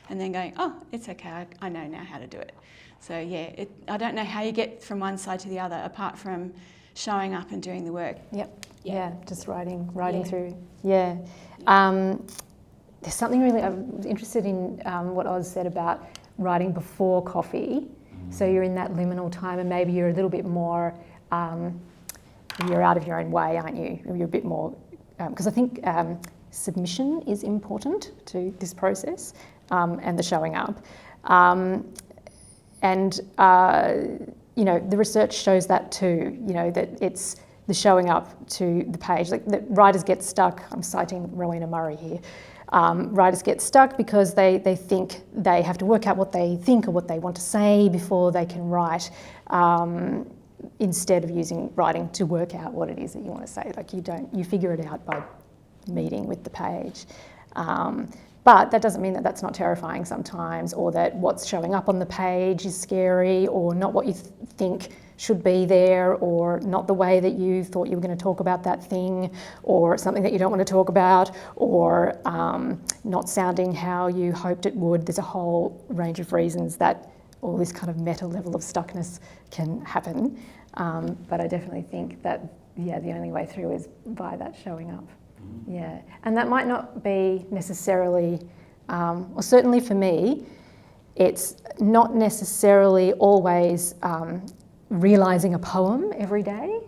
and then going, oh, it's okay, I know now how to do it. So yeah, I don't know how you get from one side to the other, apart from showing up and doing the work. Yep. Yeah, just writing through. Yeah. There's something really, I'm interested in what Oz said about writing before coffee. So you're in that liminal time, and maybe you're a little bit more, you're out of your own way, aren't you? You're a bit more, because I think submission is important to this process, and the showing up. You know, the research shows that too, you know, that it's the showing up to the page. Like, the writers get stuck, I'm citing Rowena Murray here, writers get stuck because they think they have to work out what they think or what they want to say before they can write, instead of using writing to work out what it is that you want to say. Like, you figure it out by meeting with the page. But that doesn't mean that that's not terrifying sometimes, or that what's showing up on the page is scary, or not what you think should be there, or not the way that you thought you were going to talk about that thing, or something that you don't want to talk about, or not sounding how you hoped it would. There's a whole range of reasons that all this kind of meta level of stuckness can happen. But I definitely think that, the only way through is by that showing up. Yeah, and that might not be necessarily, or certainly for me, it's not necessarily always realising a poem every day.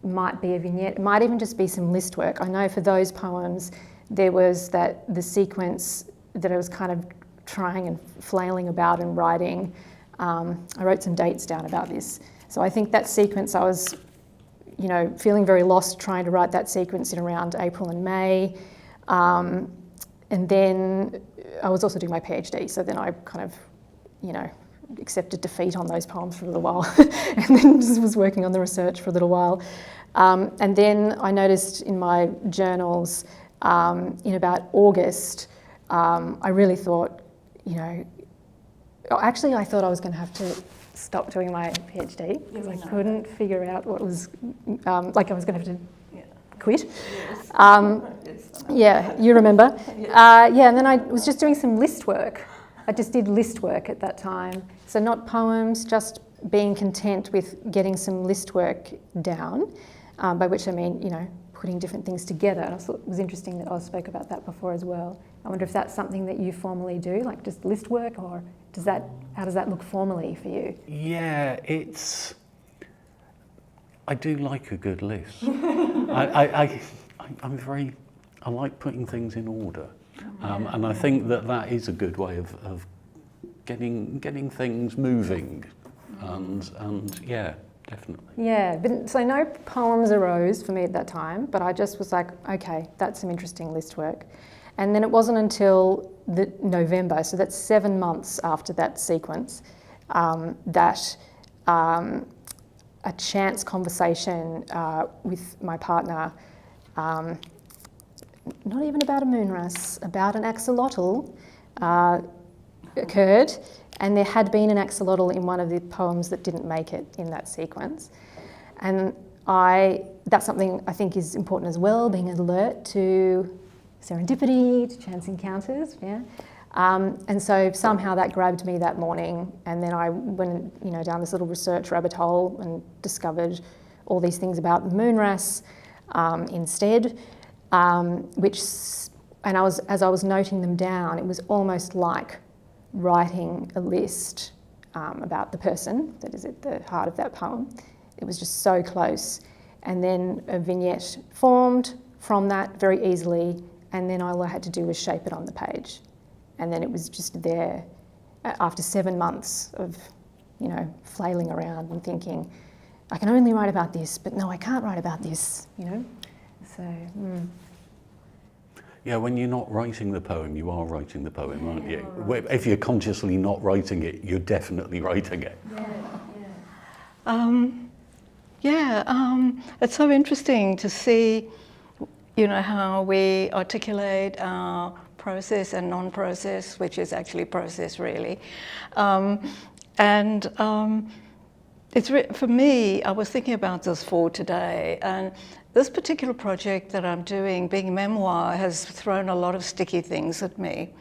Might be a vignette, it might even just be some list work. I know for those poems, there was the sequence that I was kind of trying and flailing about and writing. I wrote some dates down about this. So I think that sequence I was feeling very lost trying to write that sequence in around April and May. And then I was also doing my PhD, so then I kind of, accepted defeat on those poems for a little while and then just was working on the research for a little while. And then I noticed in my journals in about August, I really thought, actually I thought I was going to have to stop doing my PhD because I couldn't figure out what was, I was going to have to quit. Yeah, you remember. And then I was just doing some list work. I just did list work at that time. So not poems, just being content with getting some list work down, by which I mean, putting different things together. And I thought it was interesting that Oz spoke about that before as well. I wonder if that's something that you formally do, like just list work, or how does that look formally for you? Yeah, I do like a good list. I like putting things in order. And I think that is a good way of getting things moving, and yeah, definitely. Yeah, but so no poems arose for me at that time, but I just was like, okay, that's some interesting list work. And then it wasn't until November, so that's 7 months after that sequence, that a chance conversation with my partner, not even about a moonras, about an axolotl, occurred, and there had been an axolotl in one of the poems that didn't make it in that sequence. And that's something I think is important as well, being alert to serendipity, to chance encounters, yeah. And so somehow that grabbed me that morning, and then I went down this little research rabbit hole and discovered all these things about the moonras instead, as I was noting them down, it was almost like writing a list about the person that is at the heart of that poem. It was just so close. And then a vignette formed from that very easily, and then all I had to do was shape it on the page. And then it was just there after 7 months of, flailing around and thinking, I can only write about this, but no, I can't write about this, So, Yeah, when you're not writing the poem, you are writing the poem, aren't you? If you're consciously not writing it, you're definitely writing it. It's so interesting to see, how we articulate our process and non-process, which is actually process really. For me, I was thinking about this for today, and this particular project that I'm doing, being memoir, has thrown a lot of sticky things at me.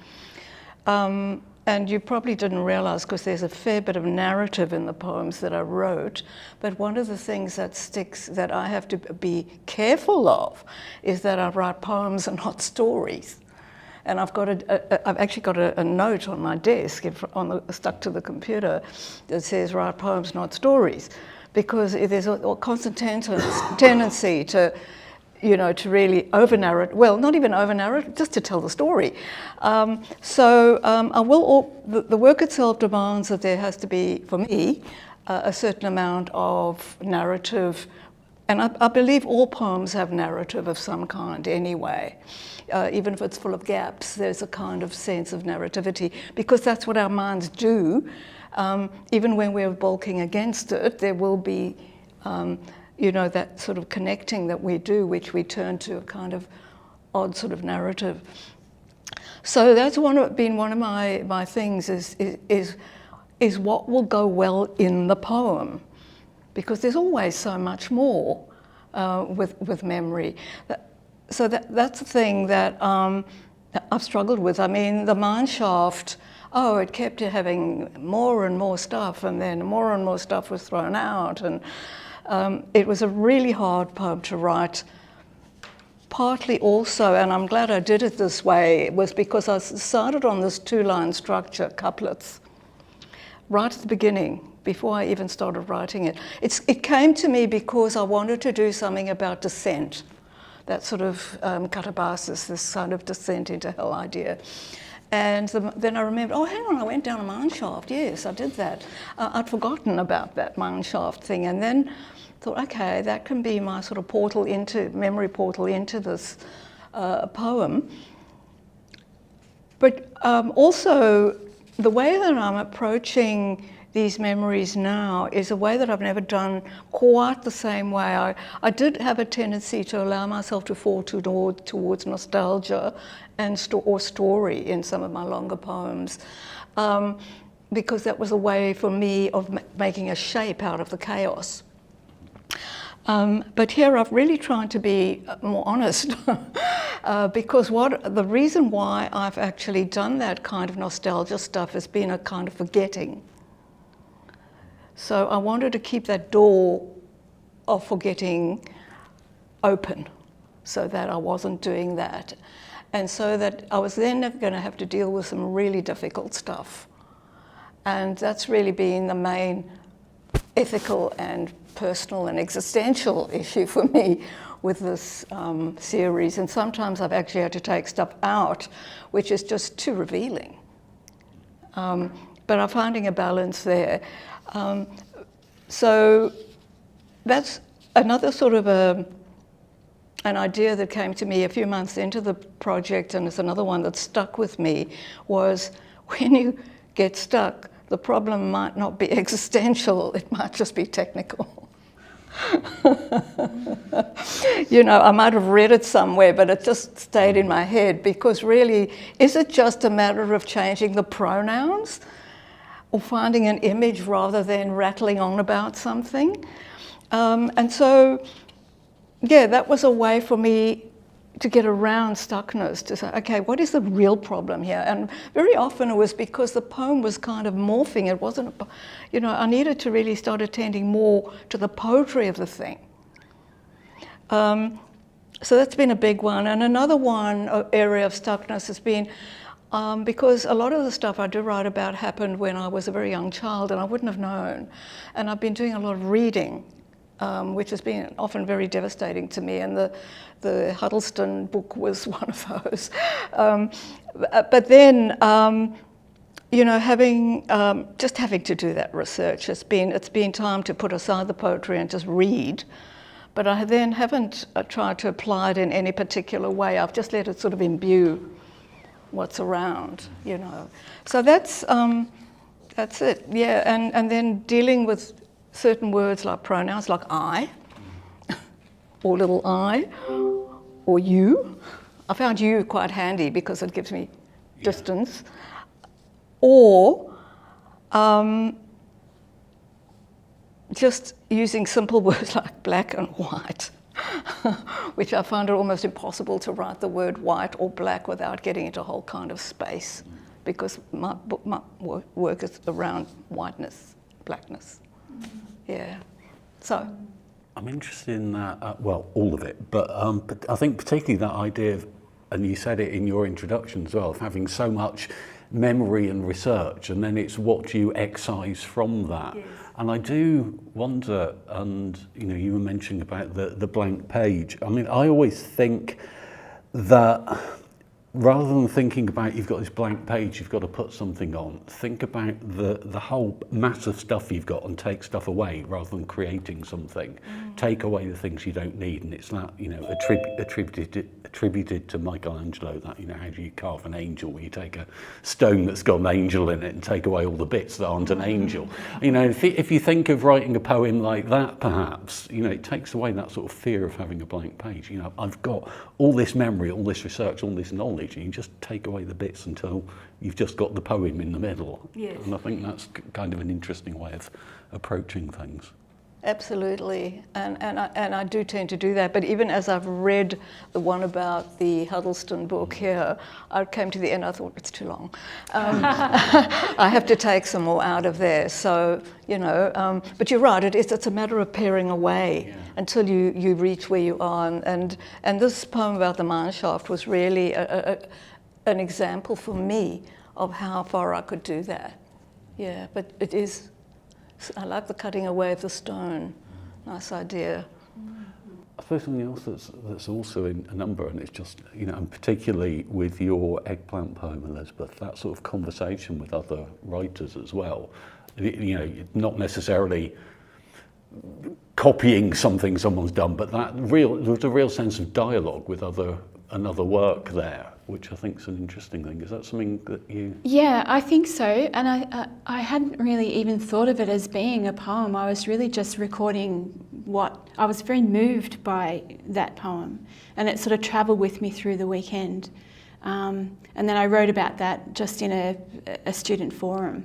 And you probably didn't realize, because there's a fair bit of narrative in the poems that I wrote, but one of the things that sticks, that I have to be careful of, is that I write poems and not stories. And I've actually got a note on my desk, stuck to the computer, that says write poems, not stories, because there's a constant tendency to, to really over-narrate. Well, not even over-narrate, just to tell the story. The work itself demands that there has to be, for me, a certain amount of narrative. And I believe all poems have narrative of some kind anyway. Even if it's full of gaps, there's a kind of sense of narrativity, because that's what our minds do. Even when we're balking against it, there will be, that sort of connecting that we do, which we turn to a kind of odd sort of narrative. So that's been one of my things is what will go well in the poem, because there's always so much more with memory. So that's the thing that I've struggled with. I mean, the mine shaft, it kept having more and more stuff, and then more and more stuff was thrown out, and it was a really hard poem to write. Partly also, and I'm glad I did it this way, was because I started on this 2-line structure, couplets, right at the beginning, before I even started writing it. It came to me because I wanted to do something about descent, that sort of katabasis, this kind of descent into hell idea. And then I remembered, oh, hang on, I went down a mine shaft. Yes, I did that. I'd forgotten about that mine shaft thing. And then thought, okay, that can be my sort of memory portal into this poem. But also, the way that I'm approaching these memories now is a way that I've never done quite the same way. I did have a tendency to allow myself to fall towards nostalgia or story in some of my longer poems, because that was a way for me of making a shape out of the chaos. But here I've really tried to be more honest, because the reason why I've actually done that kind of nostalgia stuff has been a kind of forgetting. So I wanted to keep that door of forgetting open so that I wasn't doing that. And so that I was then going to have to deal with some really difficult stuff. And that's really been the main ethical and personal and existential issue for me with this series. And sometimes I've actually had to take stuff out, which is just too revealing. But I'm finding a balance there. So that's another sort of an idea that came to me a few months into the project, and it's another one that stuck with me, was when you get stuck, the problem might not be existential, it might just be technical. I might have read it somewhere, but it just stayed in my head, because really, is it just a matter of changing the pronouns or finding an image rather than rattling on about something? And so, yeah, that was a way for me to get around stuckness, to say, okay, what is the real problem here? And very often it was because the poem was kind of morphing. It wasn't, I needed to really start attending more to the poetry of the thing. So that's been a big one. And another area of stuckness has been, because a lot of the stuff I do write about happened when I was a very young child, and I wouldn't have known. And I've been doing a lot of reading, which has been often very devastating to me, and the Huddleston book was one of those. But then, having to do that research, it's been time to put aside the poetry and just read. But I then haven't tried to apply it in any particular way. I've just let it sort of imbue what's around, So that's it, yeah. And then dealing with certain words like pronouns, like I, or little I, or you. I found you quite handy because it gives me distance. Or just using simple words like black and white, which I found it almost impossible to write the word white or black without getting into a whole kind of space, because my work is around whiteness, blackness. Yeah. So I'm interested in that, well, all of it, but I think particularly that idea of, and you said it in your introduction as well, of having so much memory and research, and then it's what you excise from that. Yes. And I do wonder, and you were mentioning about the blank page. I mean, I always think that rather than thinking about you've got this blank page, you've got to put something on, think about the whole mass of stuff you've got and take stuff away rather than creating something. Take away the things you don't need, and it's that, attributed to Michelangelo, that, how do you carve an angel, where you take a stone that's got an angel in it and take away all the bits that aren't an angel. If you think of writing a poem like that, perhaps, it takes away that sort of fear of having a blank page. I've got all this memory, all this research, all this knowledge, image, and you just take away the bits until you've just got the poem in the middle. Yes. And I think that's kind of an interesting way of approaching things. Absolutely, and I do tend to do that. But even as I've read the one about the Huddleston book here, I came to the end. I thought it's too long. I have to take some more out of there. So but you're right. It's a matter of paring away until you reach where you are. And this poem about the mineshaft was really an example for me of how far I could do that. Yeah, but it is. I like the cutting away of the stone. Nice idea. I suppose something else that's also in a number, and it's just, and particularly with your eggplant poem, Elizabeth, that sort of conversation with other writers as well. Not necessarily copying something someone's done, but there's a real sense of dialogue with another work there, which I think is an interesting thing. Is that something that you... Yeah, I think so. And I hadn't really even thought of it as being a poem. I was really just recording I was very moved by that poem, and it sort of travelled with me through the weekend. And then I wrote about that just in a student forum.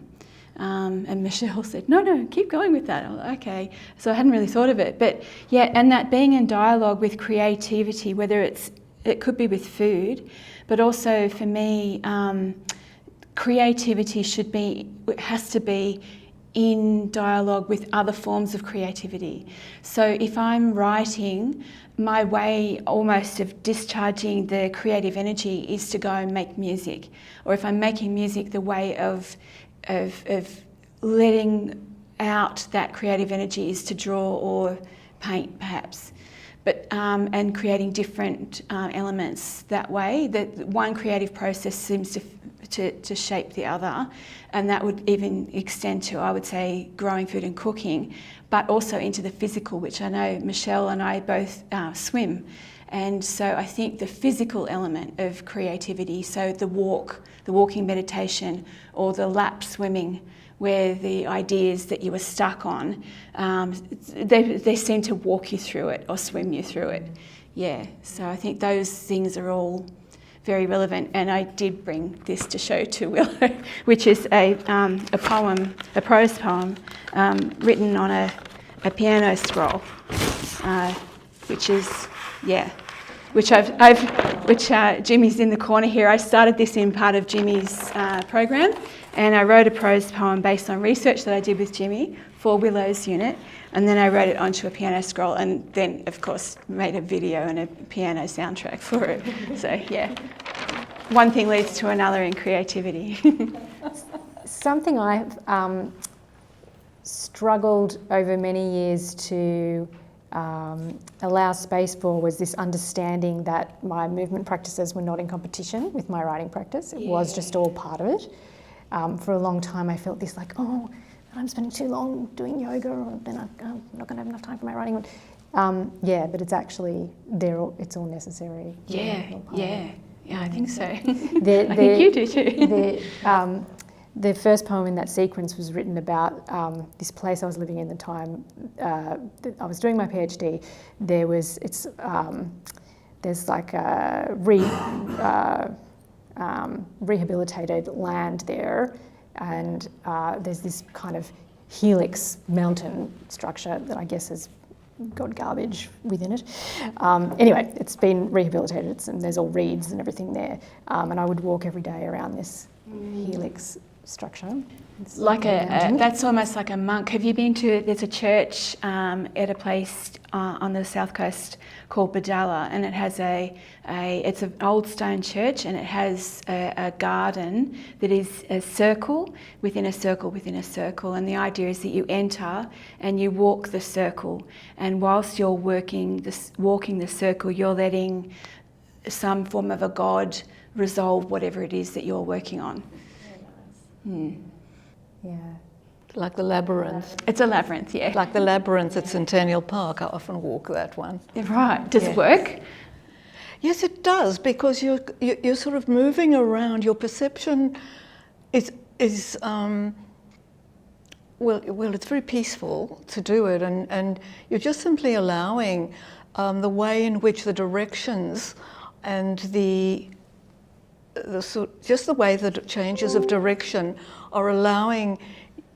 And Michelle said, no, keep going with that. I was like, okay. So I hadn't really thought of it. But yeah, and that being in dialogue with creativity, whether it could be with food, but also for me, creativity has to be in dialogue with other forms of creativity. So if I'm writing, my way almost of discharging the creative energy is to go and make music. Or if I'm making music, the way of letting out that creative energy is to draw or paint, perhaps. But and creating different elements that way. That one creative process seems to shape the other, and that would even extend to, I would say, growing food and cooking, but also into the physical, which I know Michelle and I both swim, and so I think the physical element of creativity, so the walking meditation, or the lap swimming, where the ideas that you were stuck on, they seem to walk you through it or swim you through it. Yeah, so I think those things are all very relevant. And I did bring this to show to Willo, which is a poem, a prose poem, written on a piano scroll, which Jimmy's in the corner here. I started this in part of Jimmy's program. And I wrote a prose poem based on research that I did with Jimmy for Willo's unit, and then I wrote it onto a piano scroll, and then, of course, made a video and a piano soundtrack for it. So, yeah, one thing leads to another in creativity. Something I've struggled over many years to allow space for was this understanding that my movement practices were not in competition with my writing practice. It was just all part of it. For a long time I felt this like, I'm spending too long doing yoga, or then I'm not going to have enough time for my writing. But it's actually it's all necessary. Yeah, I think so. I think you do too. The first poem in that sequence was written about this place I was living in the time that I was doing my PhD. There's like a rehabilitated land there, and there's this kind of helix mountain structure that I guess has got garbage within it. Anyway, it's been rehabilitated, and there's all reeds and everything there, and I would walk every day around this helix structure. It's like that's almost like a monk. Have you been to? There's a church at a place on the south coast called Badalla, and it has it's an old stone church, and it has a garden that is a circle within a circle within a circle, and the idea is that you enter and you walk the circle, and whilst you're walking the circle, you're letting some form of a god resolve whatever it is that you're working on. Yeah. Like the labyrinth. It's a labyrinth, yeah. Like the labyrinth at Centennial Park. I often walk that one. Right. Does it work? Yes, it does, because you're sort of moving around. Your perception is it's very peaceful to do it, and you're just simply allowing the way in which the directions and the just the way that changes of direction are allowing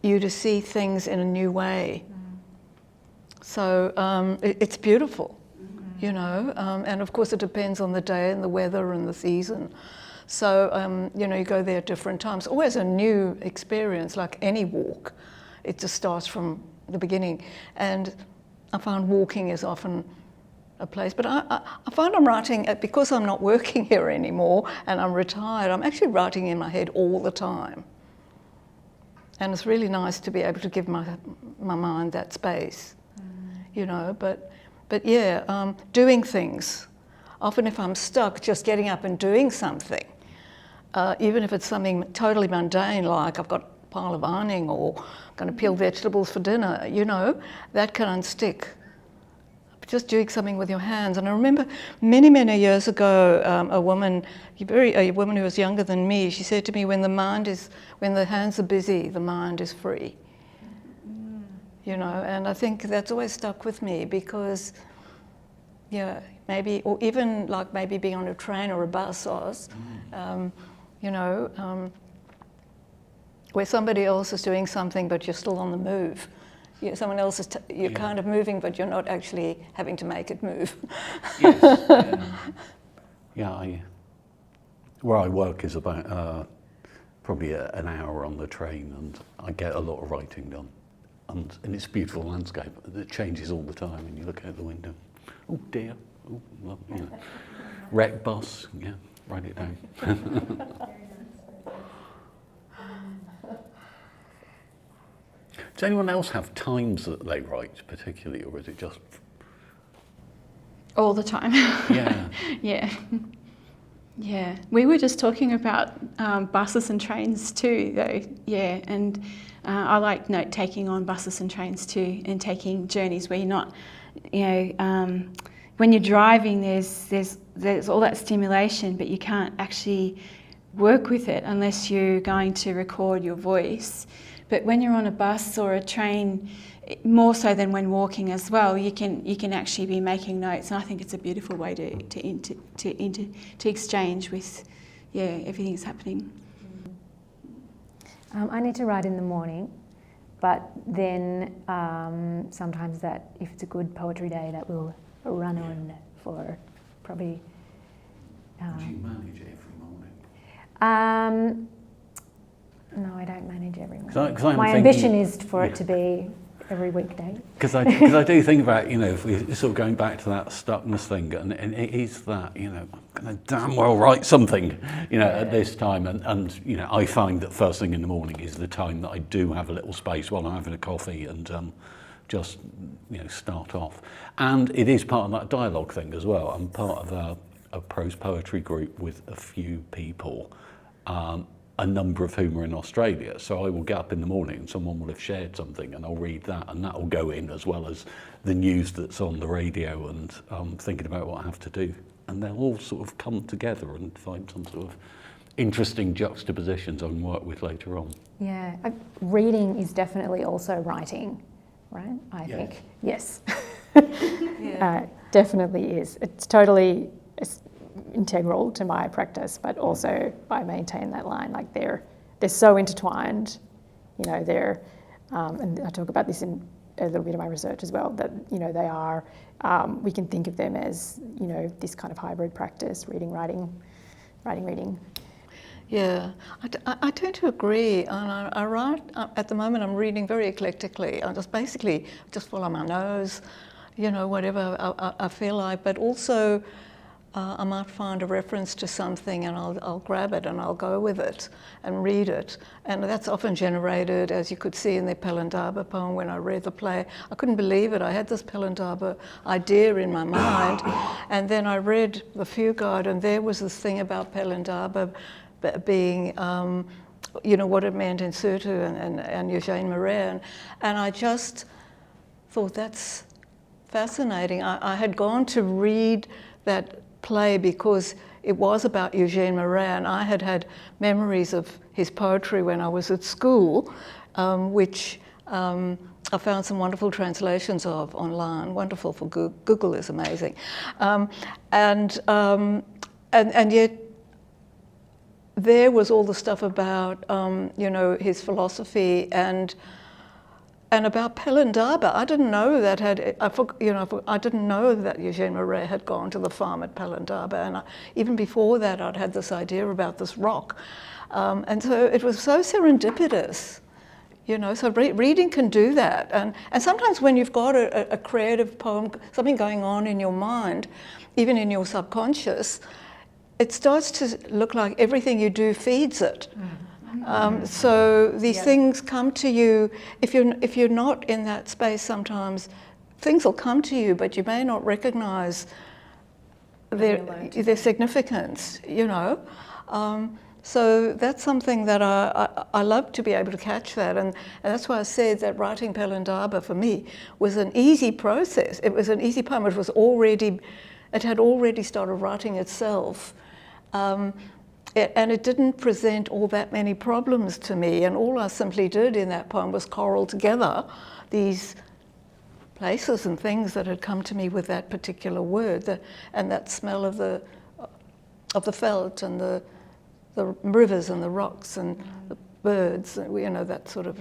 you to see things in a new way. So it's beautiful, you know, and of course it depends on the day and the weather and the season. So, you know, you go there at different times. Always a new experience, like any walk. It just starts from the beginning. And I find walking is often a place. But I find I'm writing, because I'm not working here anymore and I'm retired, I'm actually writing in my head all the time. And it's really nice to be able to give my mind that space, you know. But yeah, doing things. Often if I'm stuck, just getting up and doing something, even if it's something totally mundane, like I've got a pile of ironing or going to peel vegetables for dinner, you know, that can unstick. Just doing something with your hands. And I remember many, many years ago, a woman who was younger than me, she said to me, when the hands are busy, the mind is free. You know, and I think that's always stuck with me because, yeah, maybe, or even like maybe being on a train or a bus, Oz, you know, where somebody else is doing something but you're still on the move. Someone else is, you're kind of moving, but you're not actually having to make it move. Yes. Where I work is about probably an hour on the train, and I get a lot of writing done. And it's a beautiful landscape. It changes all the time, and you look out the window. Oh dear. Oh, well, you know. Wreck bus. Yeah, write it down. Does anyone else have times that they write particularly, or is it just... All the time. Yeah. Yeah. We were just talking about buses and trains too, though. Yeah, and I like note-taking on buses and trains too, and taking journeys where you're not, you know, when you're driving, there's all that stimulation, but you can't actually work with it unless you're going to record your voice. But when you're on a bus or a train, more so than when walking as well, you can actually be making notes, and I think it's a beautiful way to exchange with, everything that's happening. I need to write in the morning, but then sometimes that, if it's a good poetry day, that will run on for probably. Do you manage it every morning? No, I don't manage every morning. Cause my ambition is for it to be every weekday. Because I do think about, you know, if we're sort of going back to that stuckness thing, and it is that, you know, I'm going to damn well write something, you know, at this time. And, you know, I find that first thing in the morning is the time that I do have a little space while I'm having a coffee and just, you know, start off. And it is part of that dialogue thing as well. I'm part of a prose poetry group with a few people, a number of whom are in Australia. So I will get up in the morning and someone will have shared something and I'll read that, and that will go in as well as the news that's on the radio and thinking about what I have to do. And they'll all sort of come together and find some sort of interesting juxtapositions I can work with later on. Yeah, reading is definitely also writing, right? I think, yes. Definitely is. It's totally integral to my practice, but also I maintain that line, like they're so intertwined, you know, and I talk about this in a little bit of my research as well, that, you know, they are, we can think of them as, you know, this kind of hybrid practice, reading, writing, reading. Yeah, I tend to agree, and I write, at the moment I'm reading very eclectically. I just follow my nose, you know, whatever I feel like, but also I might find a reference to something and I'll grab it and I'll go with it and read it. And that's often generated, as you could see in the Pelindaba poem when I read the play. I couldn't believe it. I had this Pelindaba idea in my mind, and then I read the Fugard, and there was this thing about Pelindaba being, you know, what it meant in Sotho and Eugène Marais. And I just thought, that's fascinating. I had gone to read that play because it was about Eugène Marais, and I had memories of his poetry when I was at school, which I found some wonderful translations of online. Wonderful for Google is amazing, and yet there was all the stuff about, you know, his philosophy and about Pelindaba. I didn't know that I didn't know that Eugene Marais had gone to the farm at Pelindaba, and even before that, I'd had this idea about this rock, and so it was so serendipitous, you know. So reading can do that, and sometimes when you've got a creative poem, something going on in your mind, even in your subconscious, it starts to look like everything you do feeds it. So these things come to you. If you're not in that space, sometimes things will come to you, but you may not recognise their significance, you know. So that's something that I love to be able to catch that, and that's why I said that writing Pelindaba for me was an easy process. It was an easy poem. It had already started writing itself. And it didn't present all that many problems to me, and all I simply did in that poem was coral together these places and things that had come to me with that particular word, and that smell of the veldt and the rivers and the rocks and the birds, you know, that sort of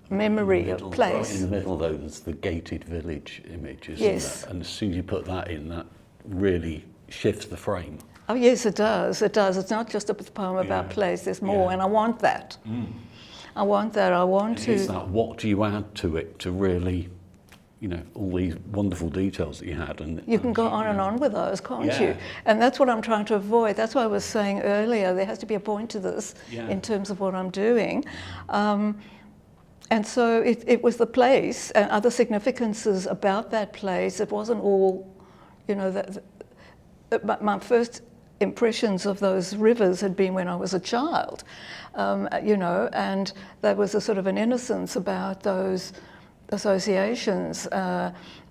memory of place. Right in the middle, though, there's the gated village image, isn't Yes. there? And as soon as you put that in, that really shifts the frame. Oh yes, it does. It does. It's not just a poem about place. There's more, and I want that. I want that. I want to. Is that what do you add to it to really, you know, all these wonderful details that you had? And you can go on and on with those, can't Yeah. you? And that's what I'm trying to avoid. That's why I was saying earlier, there has to be a point to this in terms of what I'm doing. And so it was the place and other significances about that place. It wasn't all, you know, my first impressions of those rivers had been when I was a child, you know, and there was a sort of an innocence about those associations,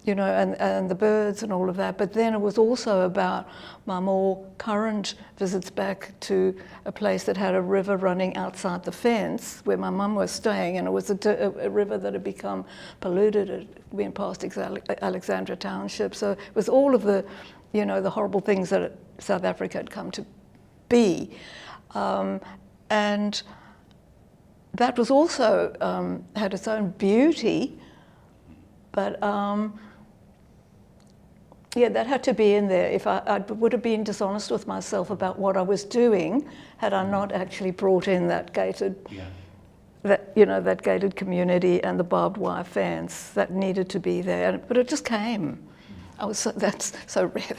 you know, and the birds and all of that. But then it was also about my more current visits back to a place that had a river running outside the fence where my mum was staying, and it was a river that had become polluted. It went past Alexandra Township. So it was all of the, you know, the horrible things that South Africa had come to be. And that was also, had its own beauty, but yeah, that had to be in there. If I would have been dishonest with myself about what I was doing had I not actually brought in that gated, that, you know, that gated community and the barbed wire fence that needed to be there. But it just came. That's so rare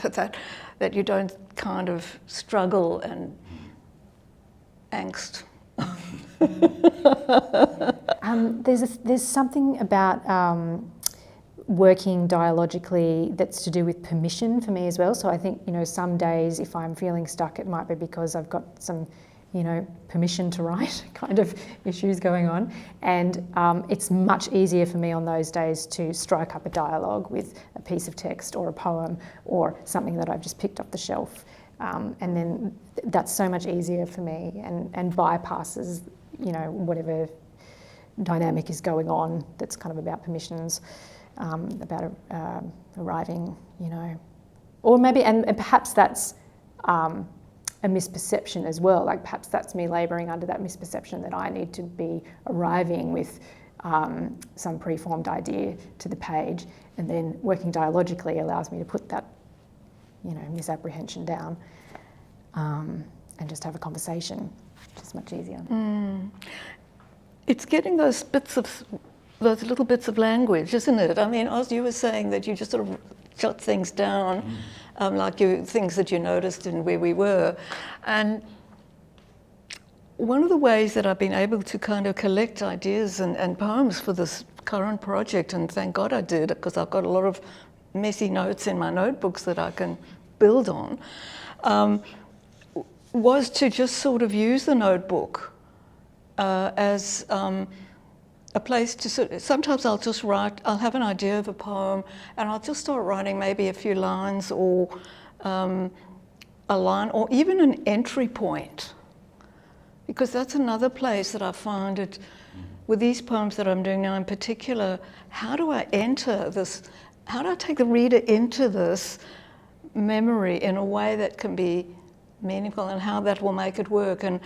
that you don't kind of struggle and angst. There's something about working dialogically that's to do with permission for me as well. So I think, you know, some days if I'm feeling stuck, it might be because I've got some, you know, permission to write kind of issues going on. And it's much easier for me on those days to strike up a dialogue with a piece of text or a poem or something that I've just picked off the shelf. And then that's so much easier for me and bypasses, you know, whatever dynamic is going on that's kind of about permissions, about arriving, you know. Or maybe, and perhaps that's a misperception as well. Like perhaps that's me labouring under that misperception that I need to be arriving with some preformed idea to the page, and then working dialogically allows me to put that, you know, misapprehension down and just have a conversation, which is much easier. It's getting those little bits of language, isn't it? I mean, Oz, you were saying that you just sort of jot things down, like things that you noticed and where we were. And one of the ways that I've been able to kind of collect ideas and poems for this current project, and thank God I did, because I've got a lot of messy notes in my notebooks that I can build on, was to just sort of use the notebook as a place to sometimes I'll just write, I'll have an idea of a poem and I'll just start writing maybe a few lines or a line or even an entry point, because that's another place that I find it, with these poems that I'm doing now in particular, how do I enter this, how do I take the reader into this memory in a way that can be meaningful and how that will make it work. And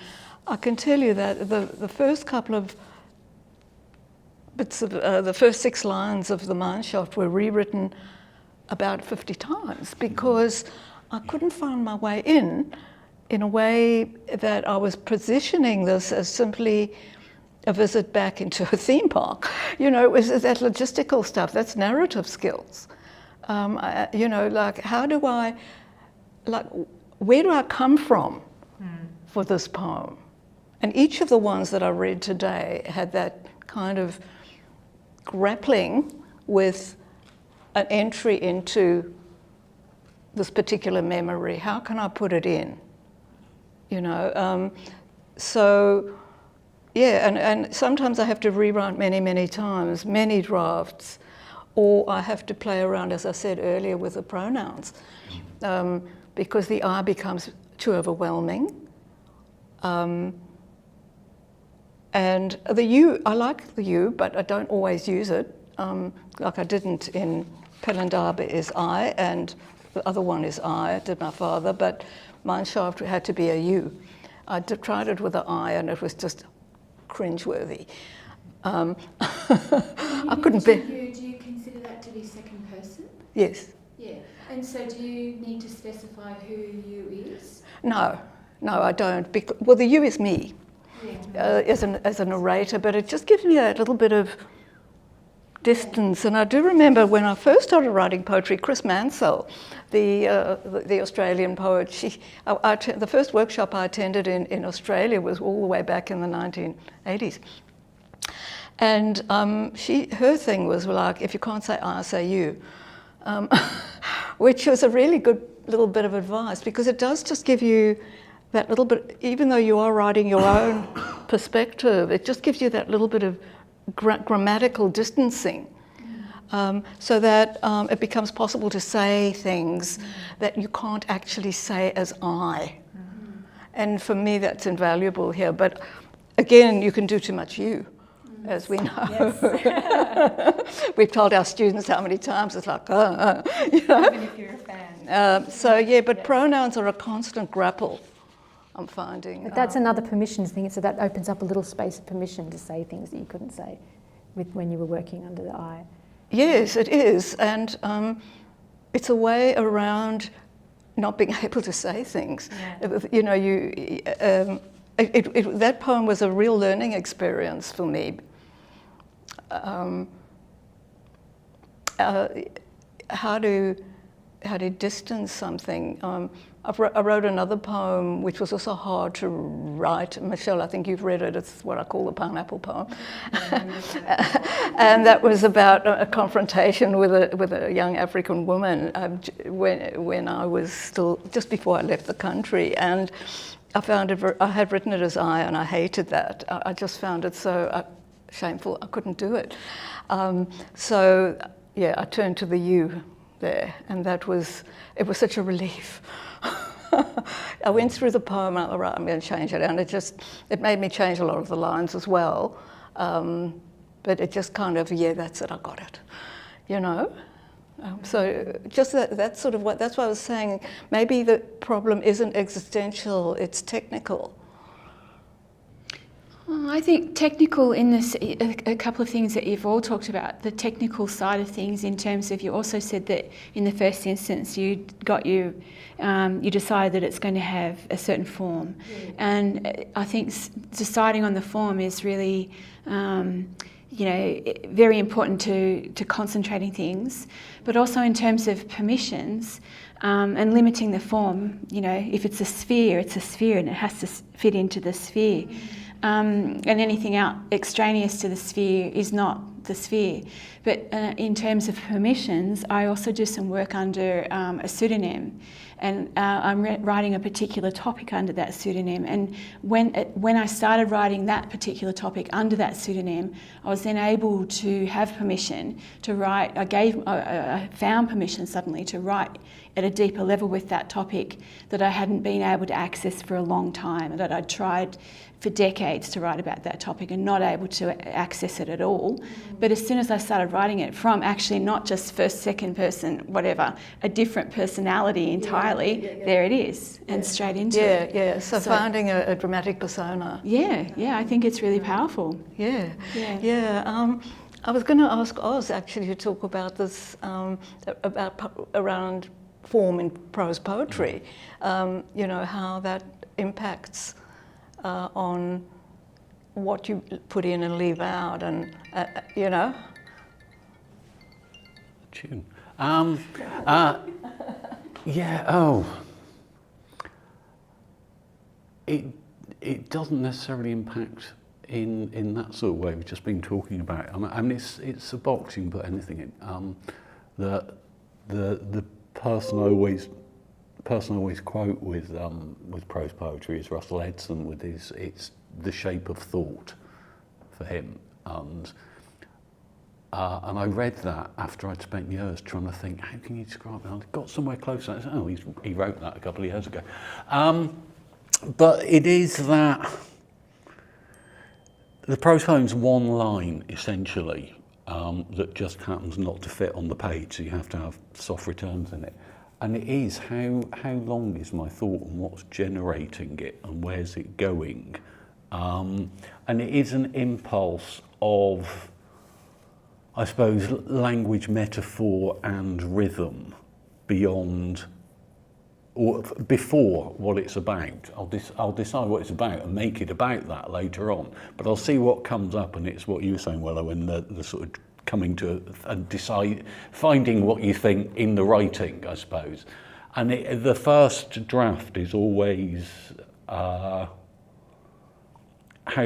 I can tell you that the first couple of bits of the first 6 lines of the Mineshaft were rewritten about 50 times because I couldn't find my way in a way that I was positioning this as simply a visit back into a theme park. You know, it was that logistical stuff, that's narrative skills. You know, like where do I come from for this poem? And each of the ones that I read today had that kind of grappling with an entry into this particular memory. How can I put it in? You know, so yeah, and sometimes I have to rewrite many times, many drafts, or I have to play around, as I said earlier, with the pronouns, because the I becomes too overwhelming. And the you, I like the you, but I don't always use it. Like I didn't in Pelindaba is I, and the other one is I, did my father, but Mineshaft had to be a you. I tried it with an I, and it was just cringeworthy. I couldn't be. Do you consider that to be second person? Yes. Yeah. And so do you need to specify who you is? No, I don't. Well, the you is me. As a narrator, but it just gives me a little bit of distance. And I do remember when I first started writing poetry, Chris Mansell, the Australian poet, the first workshop I attended in Australia was all the way back in the 1980s. And her thing was like, if you can't say I, say you, which was a really good little bit of advice, because it does just give you that little bit, even though you are writing your own perspective, it just gives you that little bit of grammatical distancing, so that it becomes possible to say things that you can't actually say as I. And for me, that's invaluable here. But again, you can do too much you, as we know. Yes. We've told our students how many times it's like, you know. Even if you're a fan. So yeah, but pronouns are a constant grapple, I'm finding. But that's another permissions thing, so that opens up a little space of permission to say things that you couldn't say when you were working under the I. Yes, it is, and it's a way around not being able to say things. Yeah. You know, that poem was a real learning experience for me. How to distance something. I wrote another poem which was also hard to write. Michelle, I think you've read it. It's what I call the pineapple poem. And that was about a confrontation with a young African woman when I was still, just before I left the country. And I found I had written it as I, and I hated that. I just found it so shameful. I couldn't do it. So yeah, I turned to the you there, and it was such a relief. I went through the poem, and I thought, right, I'm going to change it, and it made me change a lot of the lines as well. But it just kind of, yeah, that's it, I got it, you know. So just that's sort of that's why I was saying maybe the problem isn't existential, it's technical. I think technical in this, a couple of things that you've all talked about, the technical side of things in terms of, you also said that in the first instance you decided that it's going to have a certain form. Yeah. And I think deciding on the form is really, very important to concentrating things, but also in terms of permissions and limiting the form. You know, if it's a sphere, it's a sphere and it has to fit into the sphere. And anything out extraneous to the sphere is not the sphere. But in terms of permissions, I also do some work under a pseudonym, and I'm writing a particular topic under that pseudonym. And when I started writing that particular topic under that pseudonym, I was then able to have permission to write. I found permission suddenly to write at a deeper level with that topic that I hadn't been able to access for a long time, and that I'd tried for decades to write about that topic and not able to access it at all. But as soon as I started writing it from actually not just first, second person, whatever, a different personality entirely, entirely, there it is, and straight into it. Yeah. So finding a dramatic persona. Yeah, I think it's really powerful. Yeah. I was going to ask Oz actually to talk about this, around form in prose poetry, how that impacts on what you put in and leave out, and Tune. It doesn't necessarily impact in that sort of way we've just been talking about. I mean, it's a box you can put anything in. The person I always quote with prose poetry is Russell Edson with it's the shape of thought for him, and I read that after I'd spent years trying to think, how can you describe it? I got somewhere close. I said, oh, he wrote that a couple of years ago. But it is that the prose poem's one line, essentially, that just happens not to fit on the page, so you have to have soft returns in it. And it is how long is my thought and what's generating it and where's it going. And it is an impulse of, I suppose, language, metaphor and rhythm beyond or before what it's about. I'll decide what it's about and make it about that later on. But I'll see what comes up, and it's what you were saying, Willo, and the sort of coming to and finding what you think in the writing, I suppose. And the first draft is always, how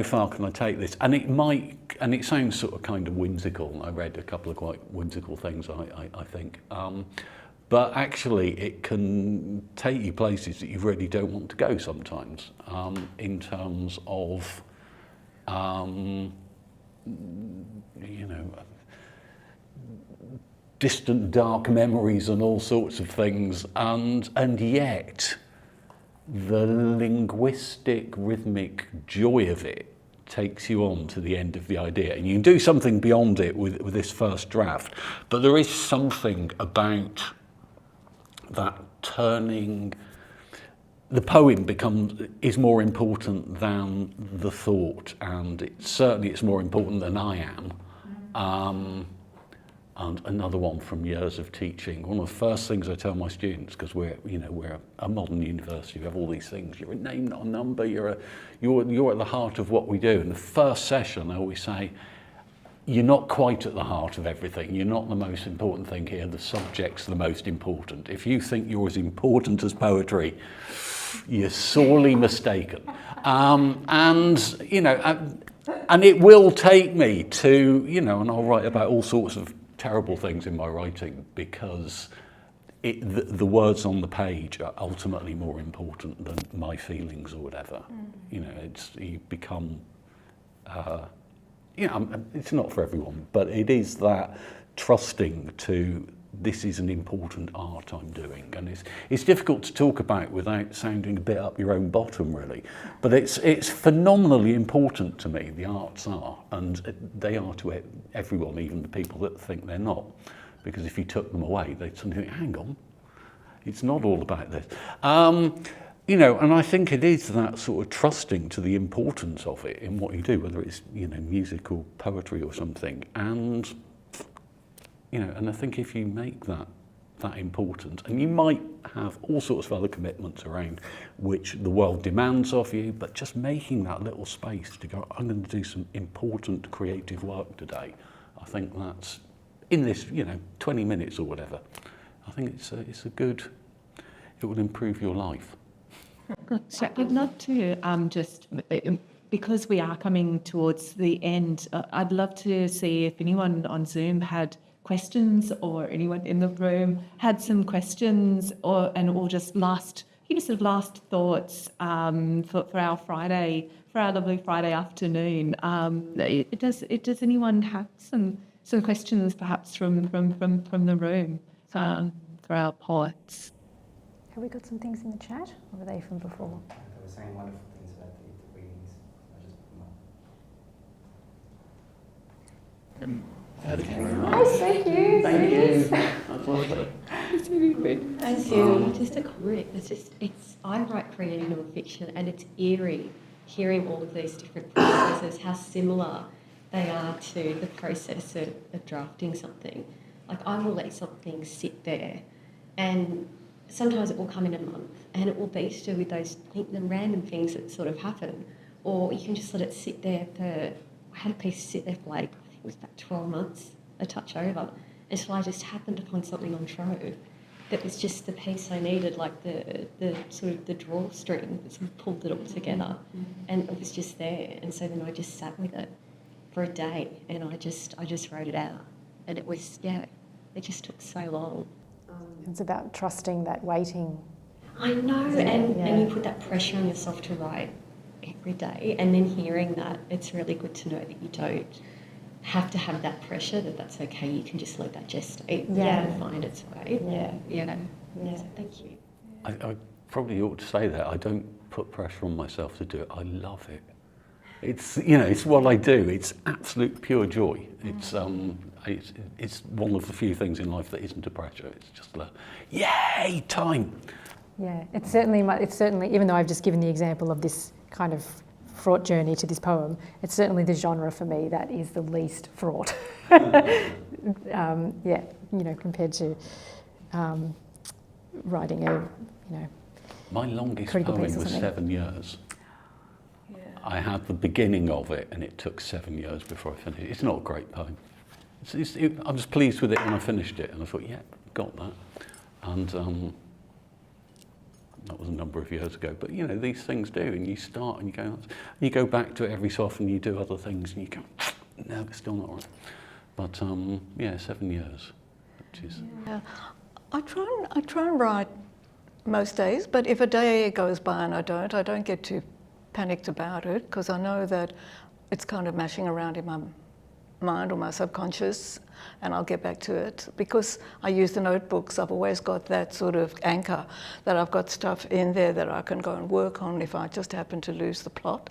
far can I take this? And it sounds sort of kind of whimsical. I read a couple of quite whimsical things, I think. But actually, it can take you places that you really don't want to go sometimes, in terms of, distant, dark memories and all sorts of things, and yet the linguistic, rhythmic joy of it takes you on to the end of the idea. And you can do something beyond it with this first draft, but there is something about that turning, the poem is more important than the thought, and it's more important than I am. And another one from years of teaching. One of the first things I tell my students, because we're a modern university, we have all these things. You're a name, not a number. You're at the heart of what we do. In the first session, I always say, you're not quite at the heart of everything. You're not the most important thing here. The subject's the most important. If you think you're as important as poetry, you're sorely mistaken. And it will take me to, and I'll write about all sorts of terrible things in my writing because the words on the page are ultimately more important than my feelings or whatever. You become... it's not for everyone, but it is that trusting to this is an important art I'm doing, and it's difficult to talk about without sounding a bit up your own bottom, really. But it's phenomenally important to me. The arts are, and they are to everyone, even the people that think they're not, because if you took them away, they'd suddenly think, hang on, it's not all about this. And I think it is that sort of trusting to the importance of it in what you do, whether it's, music or poetry or something. And, and I think if you make that important, and you might have all sorts of other commitments around which the world demands of you, but just making that little space to go, I'm going to do some important creative work today. I think that's, in this, 20 minutes or whatever, I think it's a good, it will improve your life. So I'd love to just, because we are coming towards the end, I'd love to see if anyone on Zoom had questions, or anyone in the room had some questions, or just last thoughts for our Friday, for our lovely Friday afternoon. Does anyone have some questions perhaps from the room for our poets? Have we got some things in the chat, or were they from before? They were saying wonderful things about the readings. I just Nice, thank you. Thank you. That's lovely. Thank you. Just a comment. I write creative non-fiction, and it's eerie hearing all of these different processes, how similar they are to the process of drafting something. Like, I will let something sit there, and sometimes it will come in a month, and it will be to do with those the random things that sort of happen. Or you can just let it sit there I had a piece sit there for like, I think it was about 12 months, a touch over, until I just happened upon something on Trove that was just the piece I needed, like the sort of the drawstring that sort of pulled it all together, and it was just there. And so then I just sat with it for a day, and I just wrote it out, and it was it just took so long. It's about trusting that waiting. I know, and you put that pressure on yourself to write every day, and then hearing that, it's really good to know that you don't have to have that pressure, that's okay, you can just let that gestate and find its way. So thank you. I probably ought to say that. I don't put pressure on myself to do it. I love it. It's, it's what I do. It's absolute pure joy. It's one of the few things in life that isn't a pressure. It's just yay, time. Yeah, it's certainly, even though I've just given the example of this kind of fraught journey to this poem, it's certainly the genre for me that is the least fraught. Compared to writing My longest critical poem piece or was something. 7 years. I had the beginning of it, and it took 7 years before I finished it. It's not a great poem. I was pleased with it when I finished it, and I thought, got that. And that was a number of years ago. But these things do, and you start and you go back to it every so often. You do other things, and you go, no, it's still not right. But 7 years, which is. Yeah. I try and write most days, but if a day goes by and I don't get too panicked about it, because I know that it's kind of mashing around in my mind or my subconscious, and I'll get back to it. Because I use the notebooks, I've always got that sort of anchor that I've got stuff in there that I can go and work on if I just happen to lose the plot,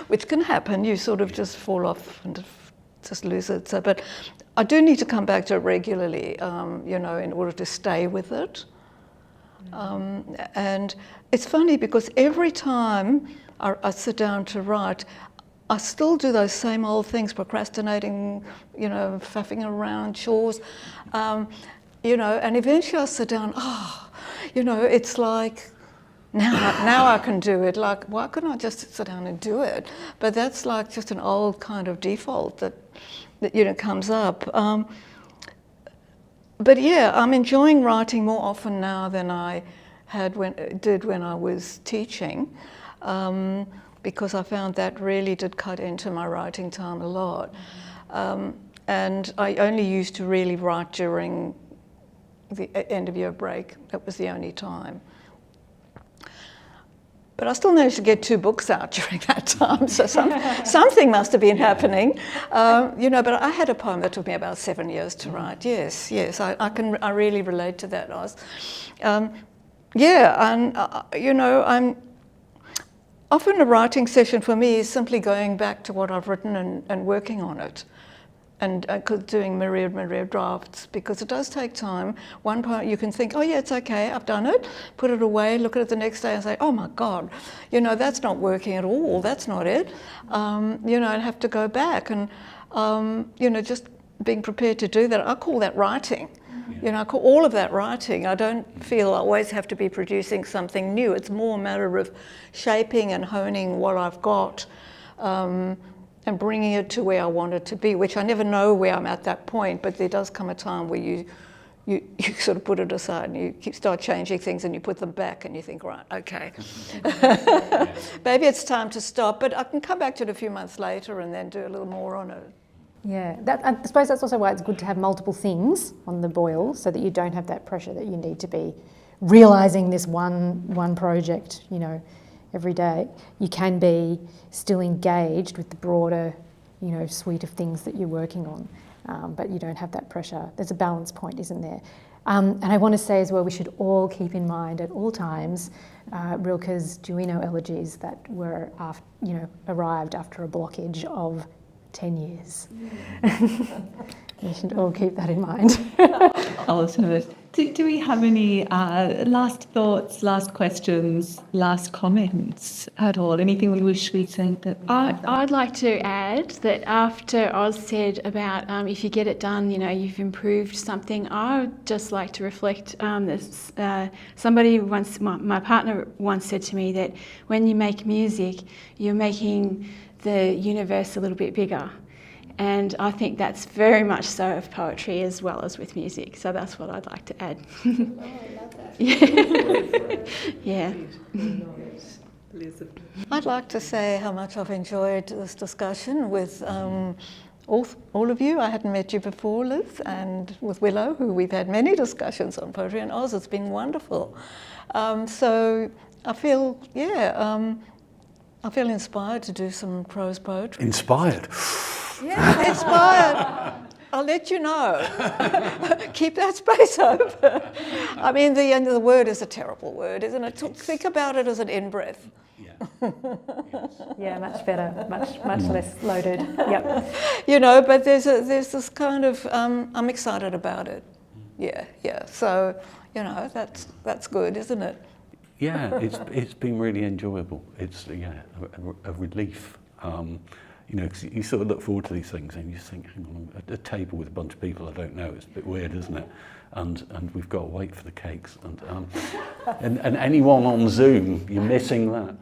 which can happen. You sort of just fall off and just lose it. So, but I do need to come back to it regularly, in order to stay with it. And it's funny because every time I sit down to write, I still do those same old things, procrastinating, faffing around, chores, and eventually I sit down, it's like, now I can do it. Like, why couldn't I just sit down and do it? But that's like just an old kind of default that comes up. But I'm enjoying writing more often now than I did when I was teaching. Because I found that really did cut into my writing time a lot. And I only used to really write during the end of year break. That was the only time. But I still managed to get 2 books out during that time, so something must have been happening. But I had a poem that took me about 7 years to write. Yes, I really relate to that, Oz. I'm often a writing session for me is simply going back to what I've written and working on it, and doing myriad drafts, because it does take time. One point you can think, it's okay, I've done it, put it away, look at it the next day and say, oh my God, that's not working at all, that's not it, and have to go back and, just being prepared to do that. I call that writing. I call all of that writing. I don't feel I always have to be producing something new. It's more a matter of shaping and honing what I've got, and bringing it to where I want it to be, which I never know where I'm at that point, but there does come a time where you sort of put it aside and you start changing things and you put them back and you think, right, okay. Maybe it's time to stop, but I can come back to it a few months later and then do a little more on it. Yeah, I suppose that's also why it's good to have multiple things on the boil, so that you don't have that pressure that you need to be realising this one project, every day. You can be still engaged with the broader, suite of things that you're working on, but you don't have that pressure. There's a balance point, isn't there? And I want to say as well, we should all keep in mind at all times Rilke's Duino elegies that were, arrived after a blockage of 10 years. We should all keep that in mind. Awesome. Do we have any last thoughts, last questions, last comments at all? Anything we wish we'd said that... I'd like to add that after Oz said about if you get it done, you've improved something, I would just like to reflect this. Somebody once, my partner once said to me that when you make music, you're making the universe a little bit bigger. And I think that's very much so of poetry as well as with music. So that's what I'd like to add. Oh, I love that. Yeah. I'd like to say how much I've enjoyed this discussion with all of you. I hadn't met you before, Liz, and with Willo, who we've had many discussions on poetry, and Oz, it's been wonderful. So I feel, I feel inspired to do some prose poetry. Inspired? Yeah, inspired. I'll let you know. Keep that space open. I mean, the end of the word is a terrible word, isn't it? Think about it as an in-breath. Yeah. Yeah, much better, much less loaded. Yep. But there's this kind of, I'm excited about it. Yeah. So, that's good, isn't it? Yeah, it's been really enjoyable. It's a relief. 'Cause you sort of look forward to these things and you just think, hang on, at a table with a bunch of people I don't know, it's a bit weird, isn't it? And we've got to wait for the cakes. And anyone on Zoom, you're missing that.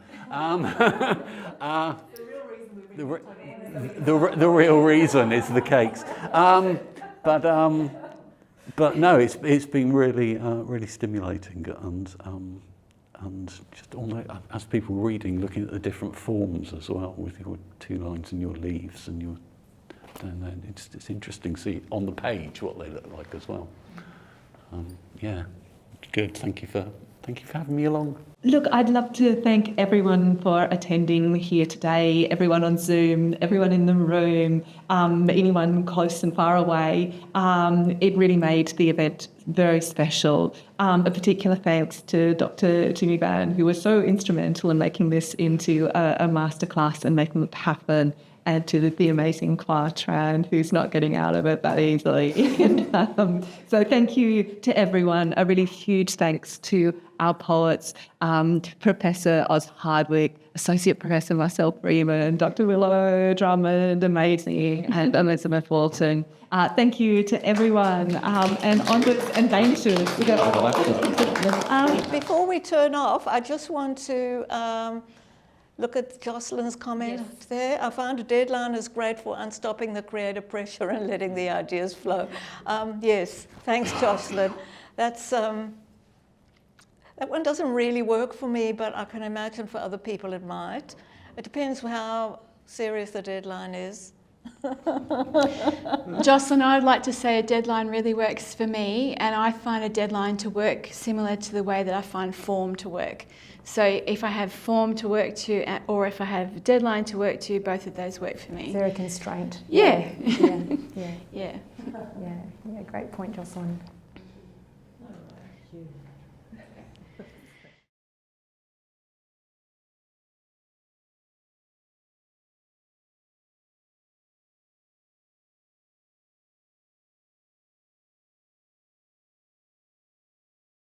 The real reason is the cakes. But no, it's been really stimulating and just as people reading, looking at the different forms as well, with your 2 lines and your leaves and your, and then it's interesting to see on the page what they look like as well. Good. Thank you for having me along. Look, I'd love to thank everyone for attending here today, everyone on Zoom, everyone in the room, anyone close and far away. It really made the event very special. A particular thanks to Dr. Jimmy Van, who was so instrumental in making this into a masterclass and making it happen, and to the amazing Tran, who's not getting out of it that easily. So thank you to everyone. A really huge thanks to our poets, Professor Oz Hardwick, Associate Professor Marcelle Freiman, Dr. Willo Drummond, amazing, and Elizabeth Walton. Thank you to everyone, and onwards and dangerous. Before we turn off, I just want to look at Jocelyn's comment there. I found a deadline is great for unstopping the creative pressure and letting the ideas flow. Yes, thanks, Jocelyn. That's that one doesn't really work for me, but I can imagine for other people it might. It depends how serious the deadline is. Jocelyn, I'd like to say a deadline really works for me, and I find a deadline to work similar to the way that I find form to work. So if I have form to work to, or if I have a deadline to work to, both of those work for me. Is there a constraint? Yeah. Yeah. Yeah. Great point, Jocelyn.